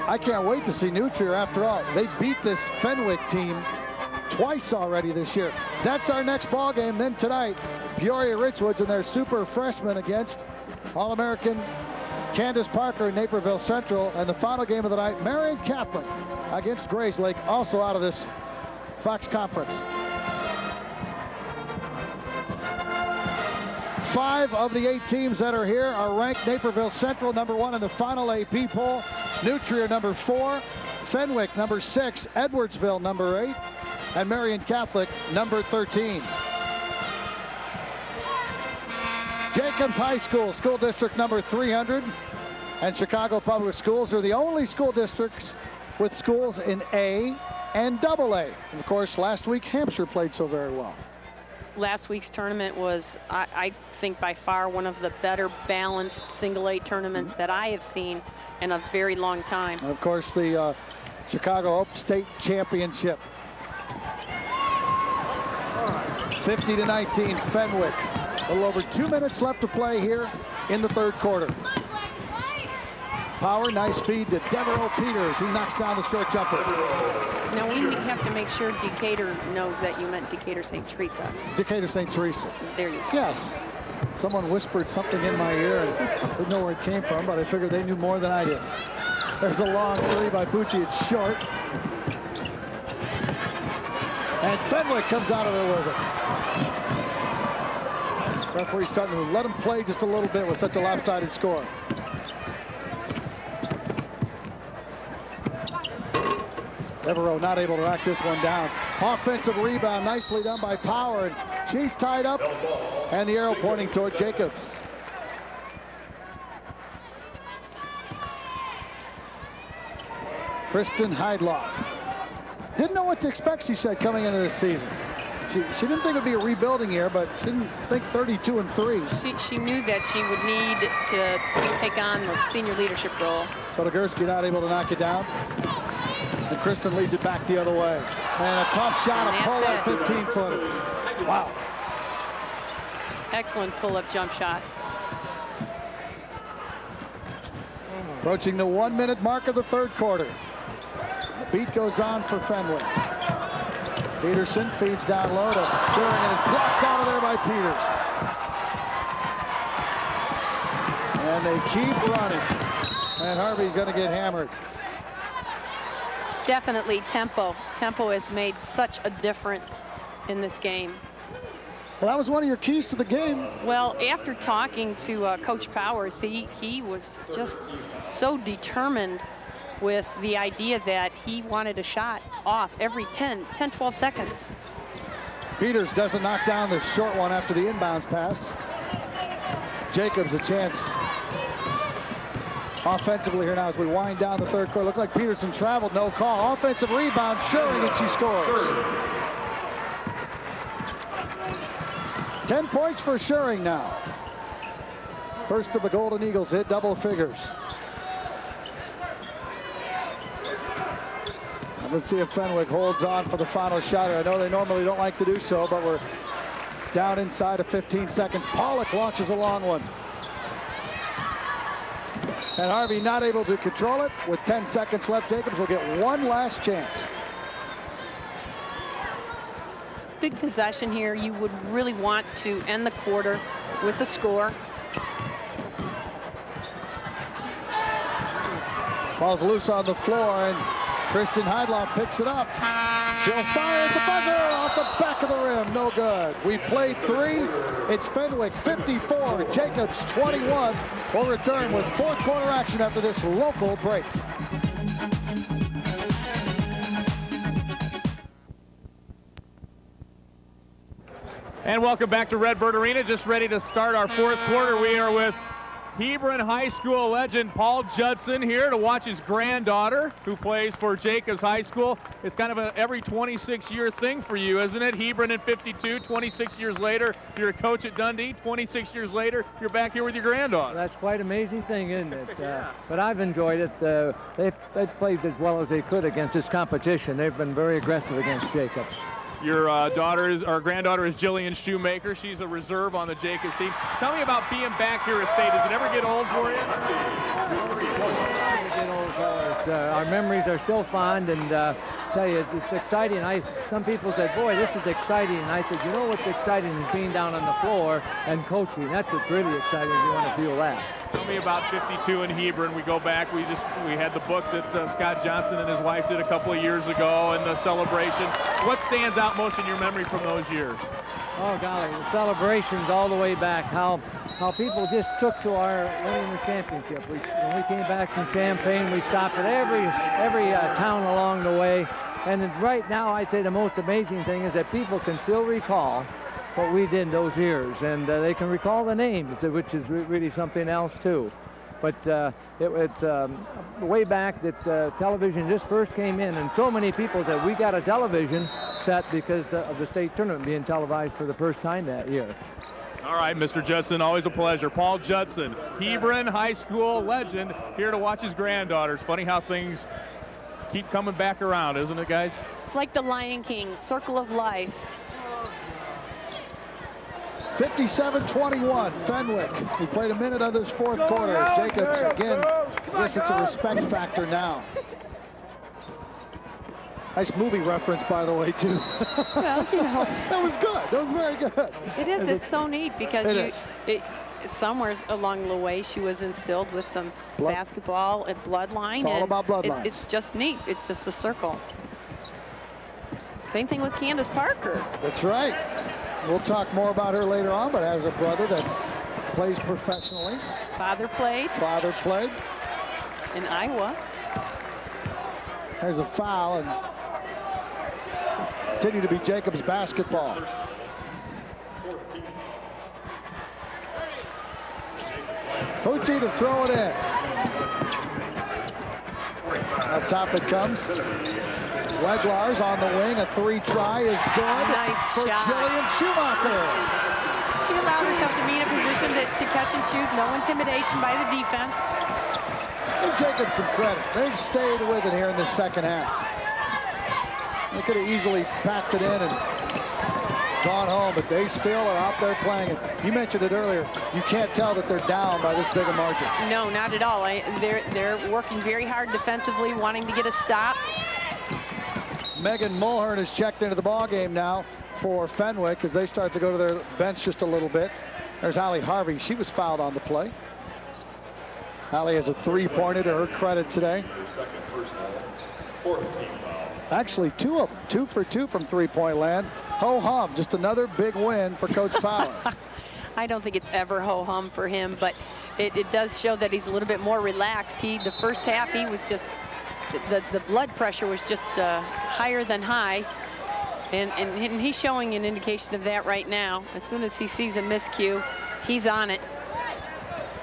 I can't wait to see New Trier. After all, they beat this Fenwick team twice already this year. That's our next ball game. Then tonight, Peoria Richwoods and their super freshman against All-American Candace Parker and Naperville Central. And the final game of the night, Marion Catholic against Grayslake, also out of this Fox Conference. 5 of the 8 teams that are here are ranked. Naperville Central #1 in the final AP poll. New Trier #4. Fenwick #6. Edwardsville #8. And Marion Catholic #13. Jacobs High School, school district number 300. And Chicago Public Schools are the only school districts with schools in A and AA. And of course, last week Hampshire played so very well. Last week's tournament was, I think, by far one of the better balanced single A tournaments that I have seen in a very long time. And of course, the Chicago Open State Championship. 50-19 Fenwick. A little over 2 minutes left to play here in the third quarter. Power, nice feed to Devereaux Peters, who knocks down the short jumper. Now we have to make sure Decatur knows that you meant Decatur St. Teresa. Decatur St. Teresa. There you go. Yes. Someone whispered something in my ear and didn't know where it came from, but I figured they knew more than I did. There's a long three by Bucci. It's short. And Fenwick comes out of there with it. Referee's starting to let him play just a little bit with such a lopsided score. Devereaux not able to knock this one down. Offensive rebound, nicely done by Power. And she's tied up, and the arrow pointing toward Jacobs. Kristen Heidloff. Didn't know what to expect, she said, coming into this season. She didn't think it would be a rebuilding year, but she didn't think 32 and 3. She knew that she would need to take on the senior leadership role. Sotogursky not able to knock it down. And Kristen leads it back the other way. And a tough shot, a pull-up 15-footer. Wow. Excellent pull-up jump shot. Approaching the 1 minute mark of the third quarter. The beat goes on for Fenwick. Peterson feeds down low to Turing and is blocked out of there by Peters. And they keep running. And Harvey's going to get hammered. Definitely tempo. Tempo has made such a difference in this game. Well, that was one of your keys to the game. Well, after talking to Coach Powers, he was just so determined with the idea that he wanted a shot off every 10-12 seconds. Peters doesn't knock down the short one after the inbounds pass. Jacobs a chance offensively here now as we wind down the third quarter. Looks like Peterson traveled, no call. Offensive rebound, Schuring, and she scores. 10 points for Schuring now. First of the Golden Eagles hit double figures. And let's see if Fenwick holds on for the final shot. I know they normally don't like to do so, but we're down inside of 15 seconds. Pollock launches a long one. And Harvey not able to control it. With 10 seconds left, Jacobs will get one last chance. Big possession here. You would really want to end the quarter with a score. Ball's loose on the floor, and Kristen Heidloff picks it up. She'll fire at the buzzer off the back of the rim. No good. We played 3. It's Fenwick 54, Jacobs 21. We'll return with fourth quarter action after this local break. And welcome back to Redbird Arena. Just ready to start our fourth quarter. We are with Hebron High School legend Paul Judson here to watch his granddaughter, who plays for Jacobs High School. It's kind of an every 26-year thing for you, isn't it? Hebron in 52, 26 years later, you're a coach at Dundee. 26 years later, you're back here with your granddaughter. That's quite an amazing thing, isn't it? But I've enjoyed it. They've played as well as they could against this competition. They've been very aggressive against Jacobs. Your granddaughter is Jillian Shoemaker. She's a reserve on the Jacobs team. Tell me about being back here at State. Does it ever get old for you? Our memories are still fond, and tell you, it's exciting. Some people said, boy, this is exciting. And I said, you know what's exciting is being down on the floor and coaching. That's what's really exciting if you want to feel that. Tell me about 52 in Hebron. We go back, we had the book that Scott Johnson and his wife did a couple of years ago, and the celebration. What stands out most in your memory from those years? Oh golly, the celebrations all the way back, how people just took to our winning the championship. When we came back from Champaign, we stopped at every town along the way. And right now, I'd say the most amazing thing is that people can still recall what we did those years, and they can recall the names, which is really something else too. But it's way back that television just first came in, and so many people said we got a television set because of the state tournament being televised for the first time that year. All right, Mr. Judson, always a pleasure. Paul Judson, Hebron High School legend, here to watch his granddaughter. It's funny how things keep coming back around, isn't it, guys? It's like the Lion King, circle of life. 57-21, Fenwick. We played a minute of this fourth quarter. Jacobs, again, I guess it's a respect factor now. Nice movie reference, by the way, too. Well, you know. That was good. That was very good. It is. It's so neat because somewhere along the way she was instilled with some basketball and bloodline. It's all about bloodlines. It's just neat. It's just a circle. Same thing with Candace Parker. That's right. We'll talk more about her later on, but has a brother that plays professionally. Father played. Father played. In Iowa. There's a foul, and continue to be Jacobs basketball. Pucci to throw it in. Up top it comes. Weglar's on the wing. A three try is good. Nice for shot. Jillian Schumacher. She allowed herself to be in a position to catch and shoot. No intimidation by the defense. Give Jacobs some credit. They've stayed with it here in the second half. They could have easily packed it in and gone home, but they still are out there playing it. You mentioned it earlier. You can't tell that they're down by this big a margin. No, not at all. They're working very hard defensively, wanting to get a stop. Megan Mulhern has checked into the ball game now for Fenwick as they start to go to their bench just a little bit. There's Allie Harvey. She was fouled on the play. Allie has a three-pointer to her credit today. Actually, two of them, 2 for 2 from three-point land. Ho-hum, just another big win for Coach Power. I don't think it's ever ho-hum for him, but it does show that he's a little bit more relaxed. The first half, he was just, the blood pressure was just higher than high. And he's showing an indication of that right now. As soon as he sees a miscue, he's on it.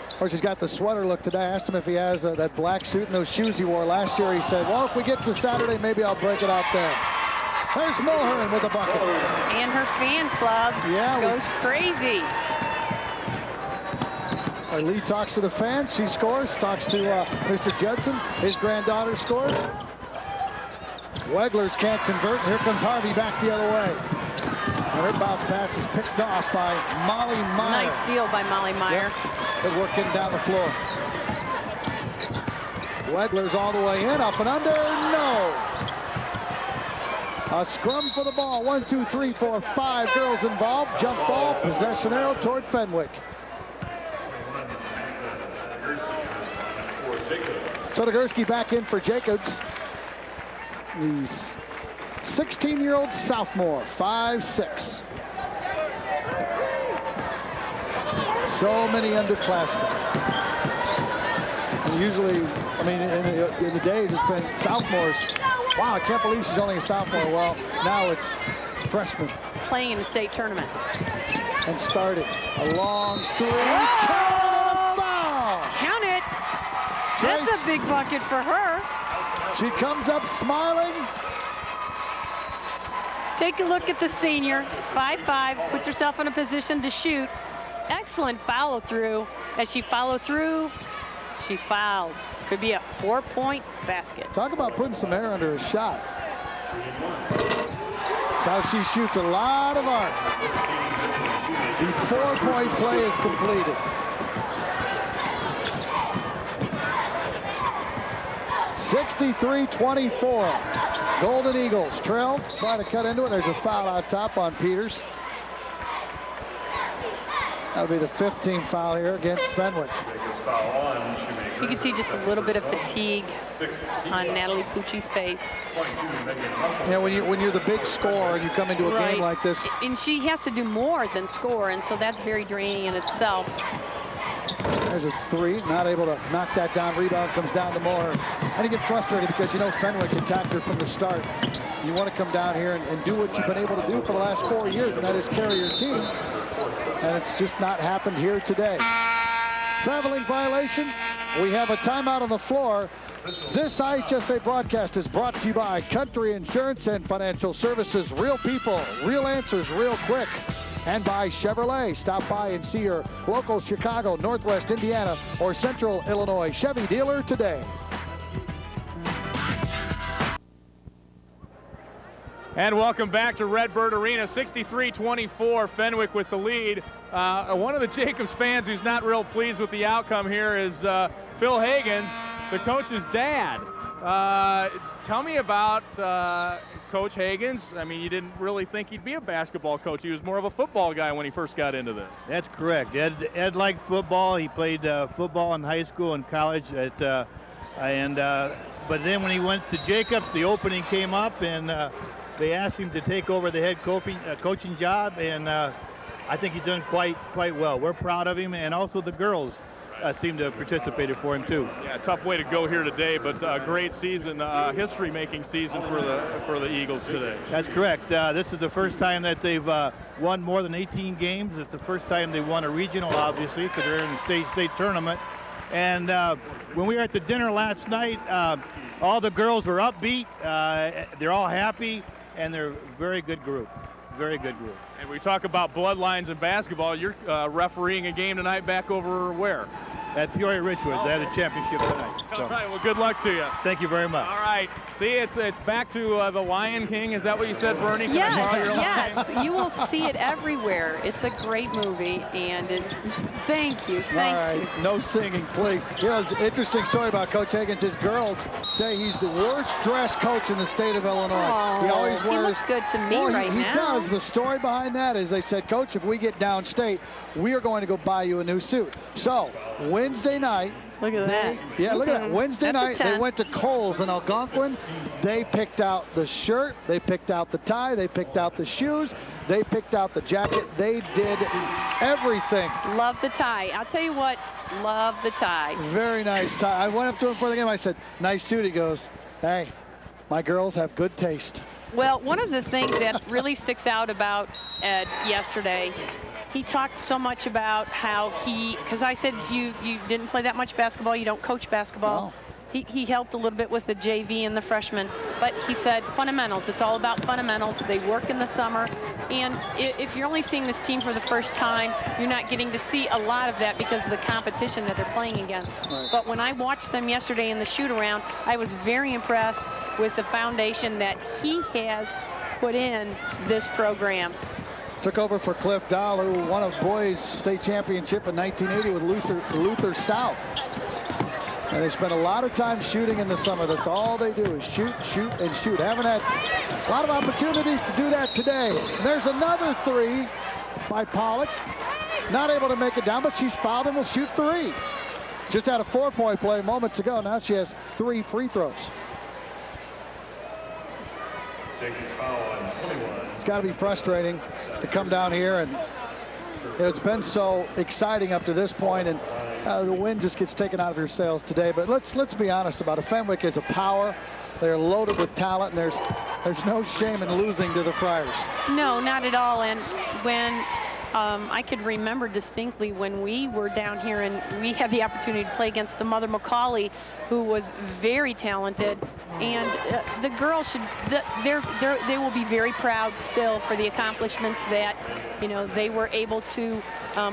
Of course, he's got the sweater look today. I asked him if he has that black suit and those shoes he wore last year. He said, well, if we get to Saturday, maybe I'll break it out there. There's Mulhern with a bucket. And her fan club goes crazy. Lee talks to the fans. She scores. Talks to Mr. Judson. His granddaughter scores. Weglers can't convert. And here comes Harvey back the other way. And her bounce pass is picked off by Molly Meyer. Nice steal by Molly Meyer. Yep. Good work getting down the floor. Weglers all the way in, up and under, no. A scrum for the ball. 1, 2, 3, 4, 5 girls involved. Jump ball, possession arrow toward Fenwick. So Nagurski back in for Jacobs. The 16-year-old sophomore, 5'6". So many underclassmen. And usually, I mean, in the days, it's been sophomores. Wow, I can't believe she's only a sophomore. Well, now it's freshmen. Playing in the state tournament. And started a long three. Count, foul. Count it. That's a big bucket for her. She comes up smiling. Take a look at the senior, 5'5", puts herself in a position to shoot. Excellent follow through. As she follows through, she's fouled. Could be a 4-point basket. Talk about putting some air under a shot. That's how she shoots a lot of arc. The 4-point play is completed. 63-24. Golden Eagles trail, try to cut into it. There's a foul out top on Peters. That'll be the 15th foul here against Fenwick. You can see just a little bit of fatigue on Natalie Pucci's face. Yeah, when you're the big scorer and you come into a game like this. And she has to do more than score, and so that's very draining in itself. There's a three, not able to knock that down. Rebound comes down to Moore. And you get frustrated because you know Fenwick attacked her from the start. You want to come down here and do what you've been able to do for the last 4 years, and that is carry your team. And it's just not happened here today. Traveling violation. We have a timeout on the floor. This IHSA broadcast is brought to you by Country Insurance and Financial Services. Real people, real answers, real quick. And by Chevrolet. Stop by and see your local Chicago, Northwest Indiana, or Central Illinois Chevy dealer today. And welcome back to Redbird Arena. 63-24, Fenwick with the lead. One of the Jacobs fans who's not real pleased with the outcome here is Phil Hagens, the coach's dad. Tell me about Coach Hagens. I mean, you didn't really think he'd be a basketball coach. He was more of a football guy when he first got into this. That's correct. Ed liked football. He played football in high school and college. But then when he went to Jacobs, the opening came up, and they asked him to take over the head coaching job, and I think he's done quite well. We're proud of him, and also the girls seem to have participated for him too. Yeah, tough way to go here today, but great season, history-making season for the Eagles today. That's correct. This is the first time that they've won more than 18 games. It's the first time they won a regional, obviously, because they're in the state tournament. And when we were at the dinner last night, all the girls were upbeat. They're all happy, and they're a very good group. Very good group. And we talk about bloodlines in basketball. You're refereeing a game tonight back over where? At Peoria Richwoods. They had a championship tonight. So. All right, well, good luck to you. Thank you very much. All right. See, it's back to the Lion King. Is that what you said, Bernie? Can Yes, you will see it everywhere. It's a great movie, and thank you. All right, no singing, please. You know, it's an interesting story about Coach Hagens. His girls say he's the worst dressed coach in the state of Illinois. Oh, he always wears. He looks good to me right now. He does. The story behind that is they said, Coach, if we get downstate, we are going to go buy you a new suit. So Wednesday night. Look at that. Yeah, look at that. Wednesday That's night, they went to Kohl's in Algonquin. They picked out the shirt. They picked out the tie. They picked out the shoes. They picked out the jacket. They did everything. Love the tie. I'll tell you what, love the tie. Very nice tie. I went up to him before the game. I said, nice suit. He goes, hey, my girls have good taste. Well, one of the things that really sticks out about Ed yesterday, he talked so much about how because I said you didn't play that much basketball, you don't coach basketball. No. He helped a little bit with the JV and the freshmen, but he said fundamentals. It's all about fundamentals. They work in the summer, and if you're only seeing this team for the first time, you're not getting to see a lot of that because of the competition that they're playing against. Right. But when I watched them yesterday in the shoot-around, I was very impressed with the foundation that he has put in this program. Took over for Cliff Dahl, who won a boys state championship in 1980 with Luther South. And they spent a lot of time shooting in the summer. That's all they do is shoot, shoot, and shoot. Haven't had a lot of opportunities to do that today. And there's another three by Pollock. Not able to make it down, but she's fouled and will shoot three. Just had a 4-point play moments ago. Now she has 3 free throws. It's got to be frustrating to come down here, and it's been so exciting up to this point, and the wind just gets taken out of your sails today. But let's be honest about it. Fenwick is a power. They're loaded with talent, and there's no shame in losing to the Friars. No, not at all. And when I could remember distinctly when we were down here and we had the opportunity to play against the Mother Macaulay, who was very talented, and the girls they will be very proud still for the accomplishments that they were able to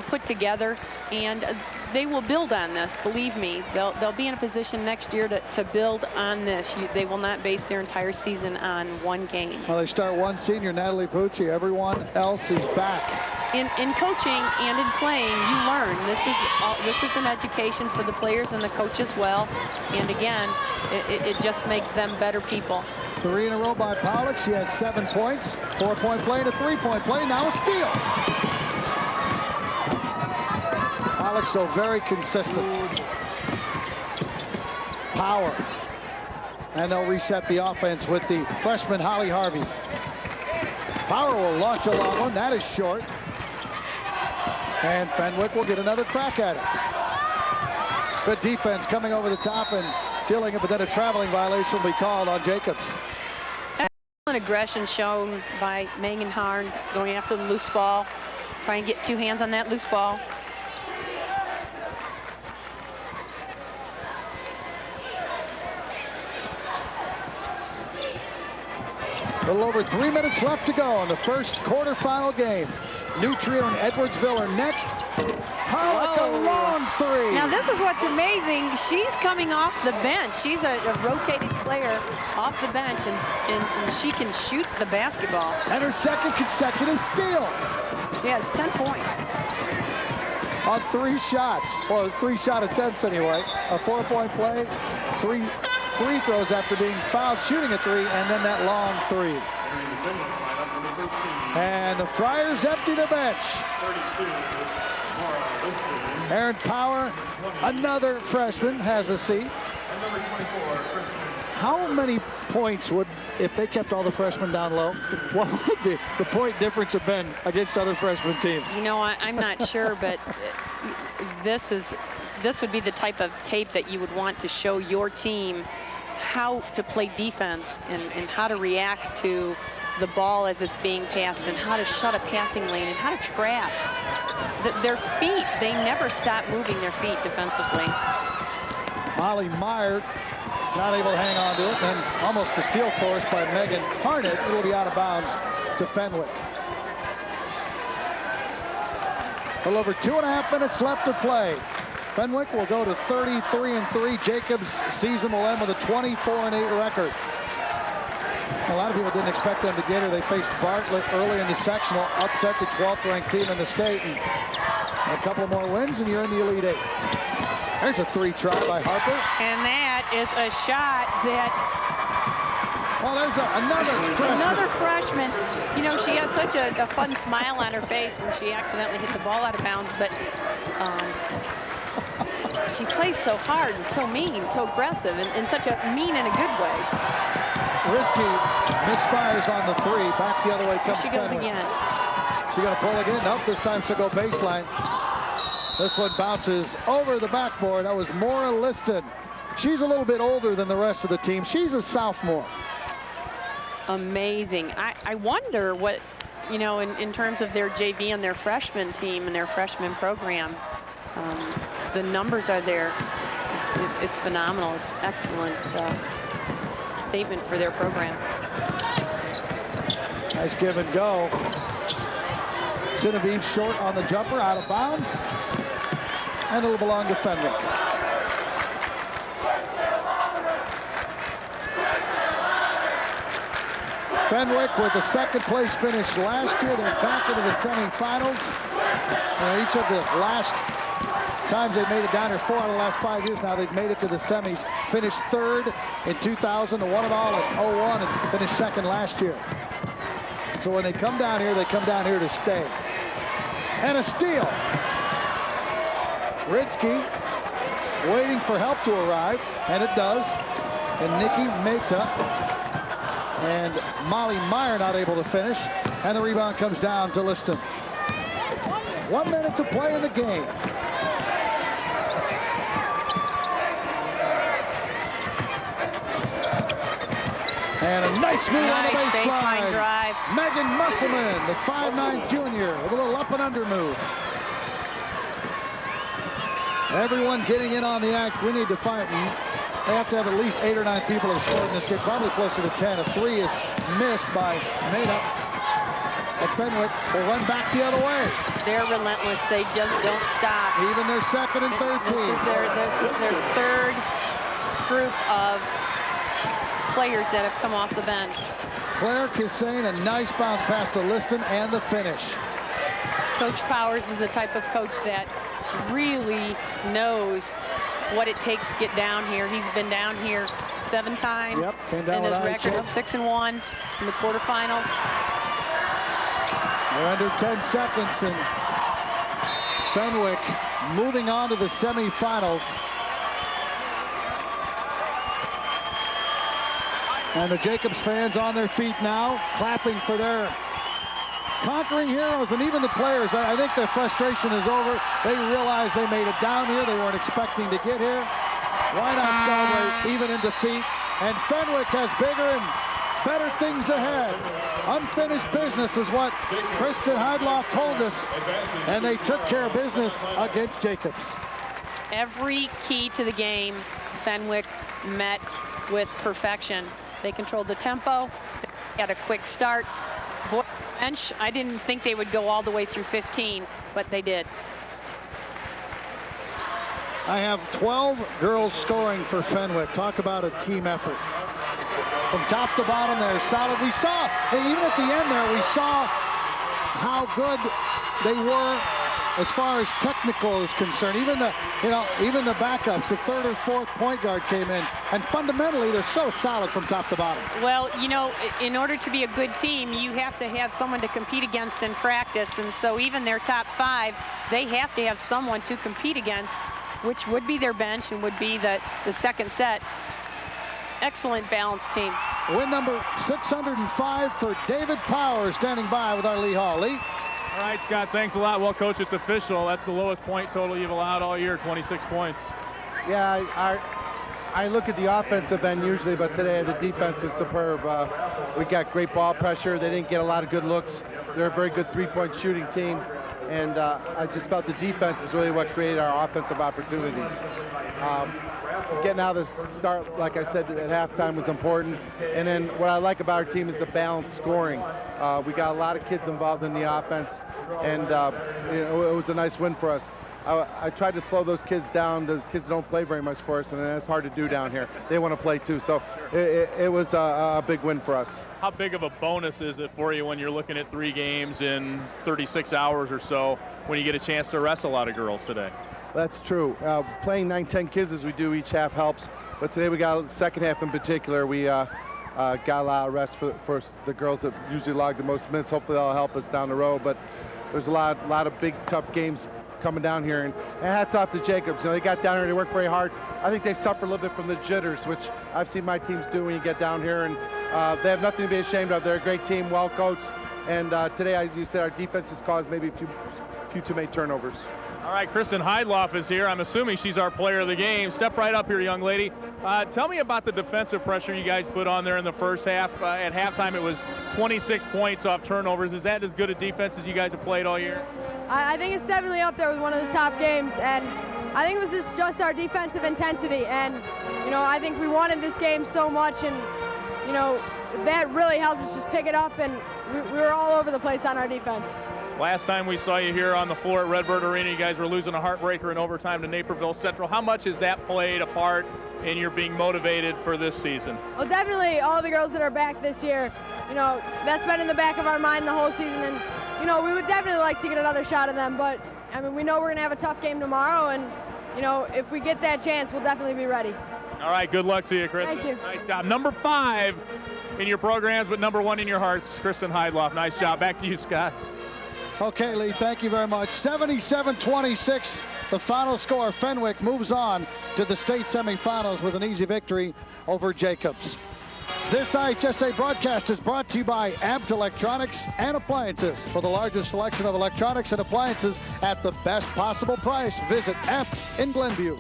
put together, and they will build on this. Believe me, they'll be in a position next year to build on this. They will not base their entire season on one game. Well, they start one senior, Natalie Pucci. Everyone else is back. In coaching and in playing, you learn. This is an education for the players and the coach as well. And again, it just makes them better people. 3 in a row by Pollock. She has 7 points, 4-point play and a 3-point play. Now a steal. Pollock so very consistent. Power. And they'll reset the offense with the freshman Holly Harvey. Power will launch a long one. That is short. And Fenwick will get another crack at it. Good defense coming over the top and sealing it, but then a traveling violation will be called on Jacobs. Excellent aggression shown by Megan Harn going after the loose ball. Try and get 2 hands on that loose ball. A little over 3 minutes left to go in the first quarterfinal game. New Trio and Edwardsville are next. Pollock, a long three. Now this is what's amazing. She's coming off the bench. She's a rotated player off the bench, and she can shoot the basketball. And her second consecutive steal. She has 10 points. On 3 shots, or 3 shot attempts anyway. A 4-point play, 3 free throws after being fouled shooting a 3, and then that long 3. And the Friars empty the bench. Aaron Power, another freshman, has a seat. How many points would, if they kept all the freshmen down low, what would the point difference have been against other freshman teams? You know, I'm not sure, but this would be the type of tape that you would want to show your team how to play defense and how to react to the ball as it's being passed and how to shut a passing lane and how to trap. Their feet, they never stop moving their feet defensively. Molly Meyer not able to hang on to it, and almost a steal force by Megan Harnett. It will be out of bounds to Fenwick. A little over 2.5 minutes left to play. Fenwick will go to 33-3. Jacobs' season will end with a 24-8 record. A lot of people didn't expect them to get her. They faced Bartlett early in the sectional, upset the 12th ranked team in the state, and a couple more wins, and you're in the Elite 8. There's a 3 try by Harper. And that is a shot that... Oh, there's another freshman. Another freshman. You know, she has such a fun smile on her face when she accidentally hit the ball out of bounds, but she plays so hard and so mean, so aggressive, and such a mean in a good way. Ritzky misfires on the 3. Back the other way comes Here she goes Fenwick. again. She gonna pull again. Nope, this time she'll go baseline. This one bounces over the backboard. That was Maura Liston. She's a little bit older than the rest of the team. She's a sophomore. Amazing. I wonder what, you know, in terms of their JV and their freshman team and their freshman program, the numbers are there. It's phenomenal. It's excellent statement for their program. Nice give and go. Genevieve short on the jumper, out of bounds. And it'll belong to Fenwick. Fenwick with the 2nd place finish last year. They're back into the semifinals. Each of the last times they made it down here, 4 out of the last 5 years now, they've made it to the semis. Finished 3rd in 2000, won it all in 01, and finished 2nd last year. So when they come down here, they come down here to stay. And a steal. Ritzky waiting for help to arrive, and it does. And Nikki Mehta and Molly Meyer not able to finish, and the rebound comes down to Liston. 1 minute to play in the game. And a nice move on the baseline. Drive. Megan Musselman, the 5'9" junior, with a little up and under move. Everyone getting in on the act. We need to find. They have to have at least 8 or 9 people that have scored in this game, probably closer to 10. A 3 is missed by Mehta. And Fenwick will run back the other way. They're relentless. They just don't stop. Even their 2nd and 3rd team. This is their 3rd group of players that have come off the bench. Claire Kissane, a nice bounce pass to Liston, and the finish. Coach Powers is the type of coach that really knows what it takes to get down here. He's been down here 7 times. Yep, came down and his with record IHSA. is 6-1 in the quarterfinals. We're under 10 seconds, and Fenwick moving on to the semifinals. And the Jacobs fans on their feet now, clapping for their conquering heroes, and even the players. I think their frustration is over. They realize they made it down here. They weren't expecting to get here. Why not celebrate even in defeat? And Fenwick has bigger and better things ahead. Unfinished business is what Kristen Heidloff told us, and they took care of business against Jacobs. Every key to the game, Fenwick met with perfection. They controlled the tempo, they had a quick start. bench, I didn't think they would go all the way through 15, but they did. I have 12 girls scoring for Fenwick. Talk about a team effort. From top to bottom, they're solid. We saw, even at the end there, we saw how good they were as far as technical is concerned. Even the backups, the third or fourth point guard came in, and fundamentally they're so solid from top to bottom. Well, you know, in order to be a good team, you have to have someone to compete against in practice, and so even their top 5, they have to have someone to compete against, which would be their bench and would be the second set. Excellent balanced team. Win number 605 for David Powers, standing by with our Lee Hall. Lee? All right, Scott, thanks a lot. Well, Coach, it's official. That's the lowest point total you've allowed all year, 26 points. Yeah, I look at the offensive end usually, but today the defense was superb. We got great ball pressure. They didn't get a lot of good looks. They're a very good three-point shooting team, and I just felt the defense is really what created our offensive opportunities. Getting out of the start, like I said, at halftime was important. And then what I like about our team is the balanced scoring. We got a lot of kids involved in the offense, and it was a nice win for us. I tried to slow those kids down. The kids don't play very much for us, and that's hard to do down here. They want to play too, so it was a big win for us. How big of a bonus is it for you when you're looking at 3 games in 36 hours or so, when you get a chance to rest a lot of girls today? That's true. Playing 9-10 kids as we do each half helps, but today we got the second half in particular. We got a lot of rest for the girls that usually log the most minutes. Hopefully that'll help us down the road, but there's a lot of big, tough games coming down here, and hats off to Jacobs. You know, they got down here, they worked very hard. I think they suffer a little bit from the jitters, which I've seen my teams do when you get down here, and they have nothing to be ashamed of. They're a great team, well coached, and today, as you said, our defense has caused maybe a few too many turnovers. All right, Kristen Heidloff is here. I'm assuming she's our player of the game. Step right up here, young lady. Tell me about the defensive pressure you guys put on there in the first half. At halftime, it was 26 points off turnovers. Is that as good a defense as you guys have played all year? I think it's definitely up there with one of the top games, and I think it was just our defensive intensity. And, you know, I think we wanted this game so much, and, you know, that really helped us just pick it up, and we were all over the place on our defense. Last time we saw you here on the floor at Redbird Arena, you guys were losing a heartbreaker in overtime to Naperville Central. How much has that played a part in your being motivated for this season? Well, definitely all the girls that are back this year, you know, that's been in the back of our mind the whole season. And, you know, we would definitely like to get another shot at them. But, I mean, we know we're going to have a tough game tomorrow. And, you know, if we get that chance, we'll definitely be ready. All right, good luck to you, Kristen. Thank you. Nice job. Number 5 in your programs, but number 1 in your hearts, Kristen Heidloff. Nice job. Back to you, Scott. Okay, Lee, thank you very much. 77-26, the final score. Fenwick moves on to the state semifinals with an easy victory over Jacobs. This IHSA broadcast is brought to you by Abt Electronics and Appliances. For the largest selection of electronics and appliances at the best possible price, visit Abt in Glenview.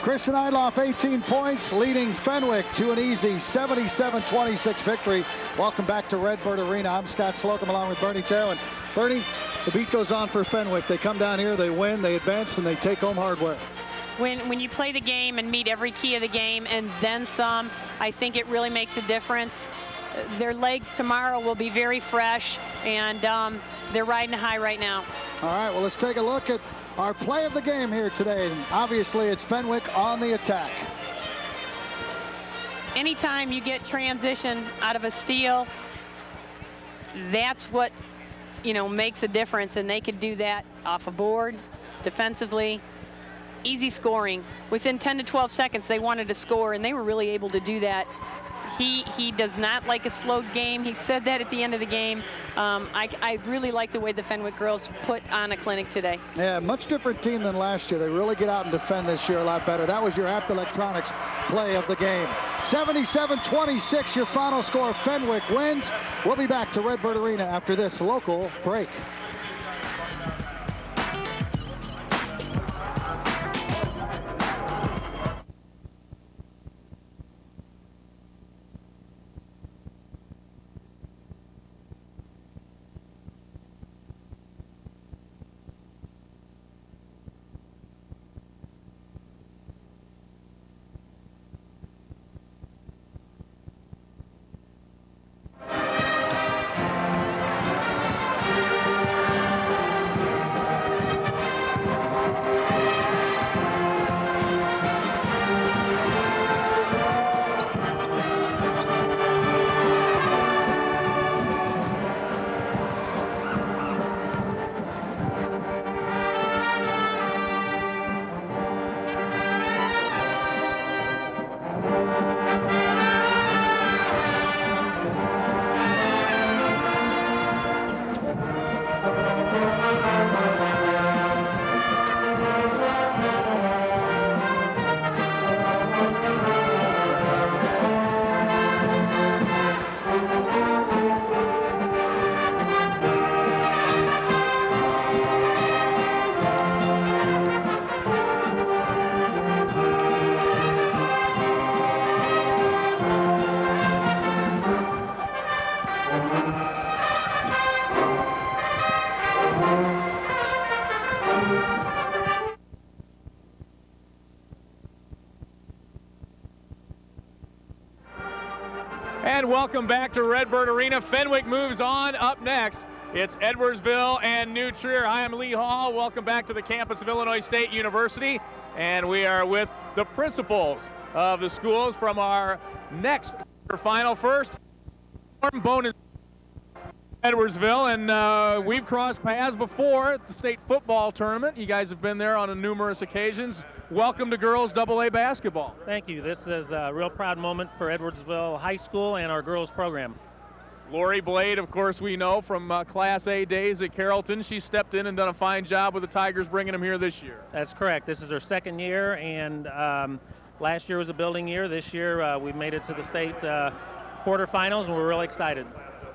Kristen Heidloff, 18 points, leading Fenwick to an easy 77-26 victory. Welcome back to Redbird Arena. I'm Scott Slocum along with Bernie Cherwin. Bernie, the beat goes on for Fenwick. They come down here, they win, they advance, and they take home hardware. When you play the game and meet every key of the game and then some, I think it really makes a difference. Their legs tomorrow will be very fresh, and they're riding high right now. All right, well, let's take a look at our play of the game here today. And obviously, it's Fenwick on the attack. Anytime you get transition out of a steal, that's what, you know, makes a difference, and they could do that off a board, defensively. Easy scoring. Within 10 to 12 seconds, they wanted to score, and they were really able to do that. He does not like a slowed game. He said that at the end of the game. I really like the way the Fenwick girls put on a clinic today. Yeah, much different team than last year. They really get out and defend this year a lot better. That was your Abt Electronics play of the game. 77-26, your final score. Fenwick wins. We'll be back to Redbird Arena after this local break. And welcome back to Redbird Arena. Fenwick moves on. Up next, it's Edwardsville and New Trier. Hi, I'm Lee Hall. Welcome back to the campus of Illinois State University. And we are with the principals of the schools from our next quarterfinal. First, Norm Bonin, Edwardsville, and we've crossed paths before at the state football tournament. You guys have been there on numerous occasions. Welcome to girls AA basketball. Thank you. This is a real proud moment for Edwardsville High School and our girls program. Lori Blade, of course, we know from Class A days at Carrollton. She stepped in and done a fine job with the Tigers, bringing them here this year. That's correct. This is her second year, and last year was a building year. This year we made it to the state quarterfinals, and we're really excited.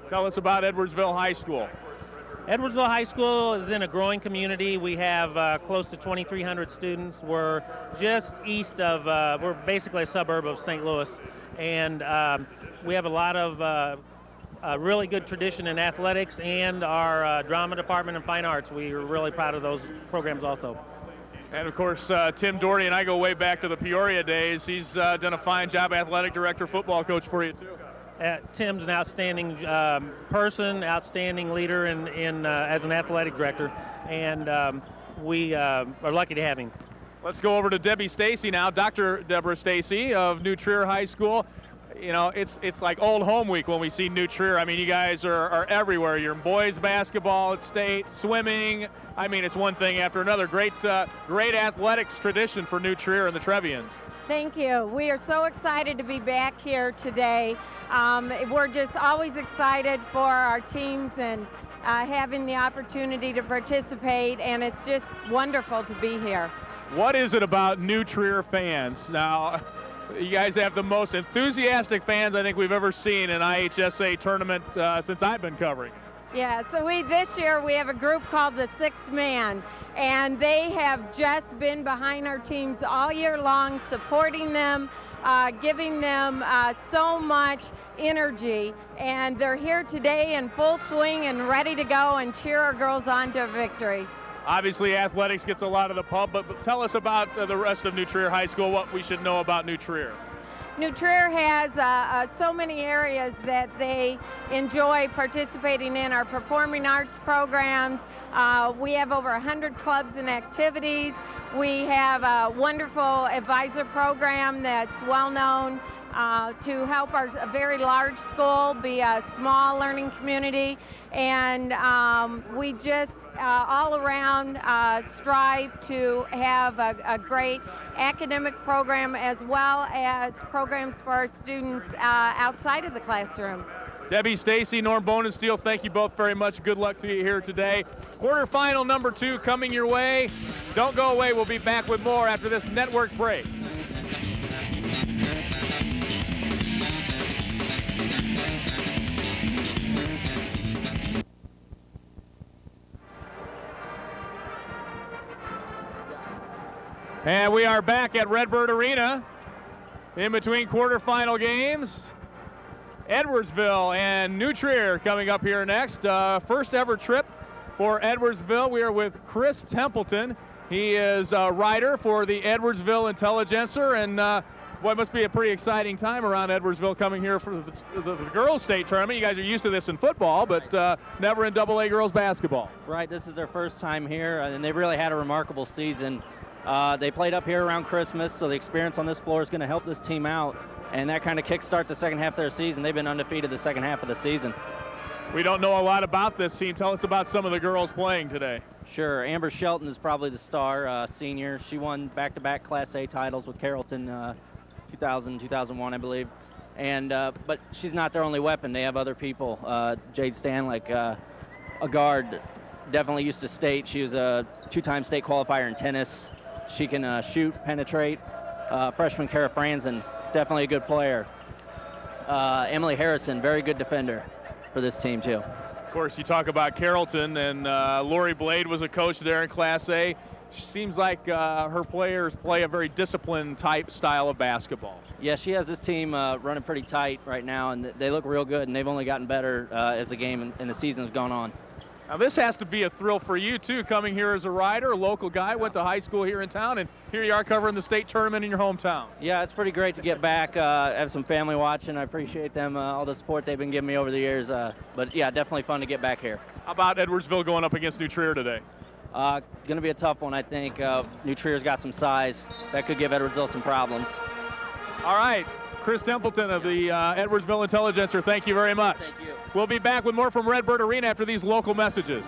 Tell us about Edwardsville High School. Edwardsville High School is in a growing community. We have close to 2,300 students. We're just east of, we're basically a suburb of St. Louis, and we have a lot of really good tradition in athletics and our drama department and fine arts. We are really proud of those programs also. And of course, Tim Doherty and I go way back to the Peoria days. He's done a fine job, athletic director, football coach for you too. Tim's an outstanding person, outstanding leader as an athletic director, and we are lucky to have him. Let's go over to Debbie Stacy now, Dr. Deborah Stacy of New Trier High School. You know, it's like old home week when we see New Trier. I mean, you guys are everywhere. You're in boys basketball at state, swimming. I mean, it's one thing after another. Great athletics tradition for New Trier and the Trevians. Thank you. We are so excited to be back here today. We're just always excited for our teams and having the opportunity to participate, and it's just wonderful to be here. What is it about New Trier fans? Now, you guys have the most enthusiastic fans I think we've ever seen in an IHSA tournament since I've been covering. Yeah, so this year we have a group called the Sixth Man, and they have just been behind our teams all year long, supporting them, giving them so much energy, and they're here today in full swing and ready to go and cheer our girls on to victory. Obviously, athletics gets a lot of the pub, but tell us about the rest of New Trier High School, what we should know about New Trier. New Trier has so many areas that they enjoy participating in. Our performing arts programs. We have over 100 clubs and activities. We have a wonderful advisor program that's well known to help a very large school be a small learning community. And we just all around strive to have a great academic program as well as programs for our students outside of the classroom. Debbie Stacy, Norm Bonensteel, thank you both very much. Good luck to you here today. Quarterfinal number 2 coming your way. Don't go away. We'll be back with more after this network break. And we are back at Redbird Arena in between quarterfinal games. Edwardsville and New Trier coming up here next. First ever trip for Edwardsville. We are with Chris Templeton. He is a writer for the Edwardsville Intelligencer, and boy, it must be a pretty exciting time around Edwardsville coming here for the girls' state tournament. You guys are used to this in football, but never in AA girls basketball. Right, this is their first time here, and they really had a remarkable season. They played up here around Christmas, so the experience on this floor is going to help this team out, and that kind of kickstart the second half of their season. They've been undefeated the second half of the season. We don't know a lot about this team. Tell us about some of the girls playing today. Sure. Amber Shelton is probably the star senior. She won back-to-back Class A titles with Carrollton 2000, 2001, I believe. And but she's not their only weapon. They have other people. Jade Stanlick, a guard, definitely used to state. She was a 2-time state qualifier in tennis. She can shoot, penetrate. Freshman Kara Franzen, definitely a good player. Emily Harrison, very good defender for this team too. Of course, you talk about Carrollton, and Lori Blade was a coach there in Class A. Seems like her players play a very disciplined type style of basketball. Yeah, she has this team running pretty tight right now, and they look real good, and they've only gotten better as the game and the season's gone on. Now this has to be a thrill for you too, coming here as a rider, a local guy, went to high school here in town, and here you are covering the state tournament in your hometown. Yeah, it's pretty great to get back, have some family watching. I appreciate them, all the support they've been giving me over the years. But yeah, definitely fun to get back here. How about Edwardsville going up against New Trier today? Going to be a tough one, I think. New Trier's got some size. That could give Edwardsville some problems. All right, Chris Templeton of the Edwardsville Intelligencer, thank you very much. Thank you. We'll be back with more from Redbird Arena after these local messages.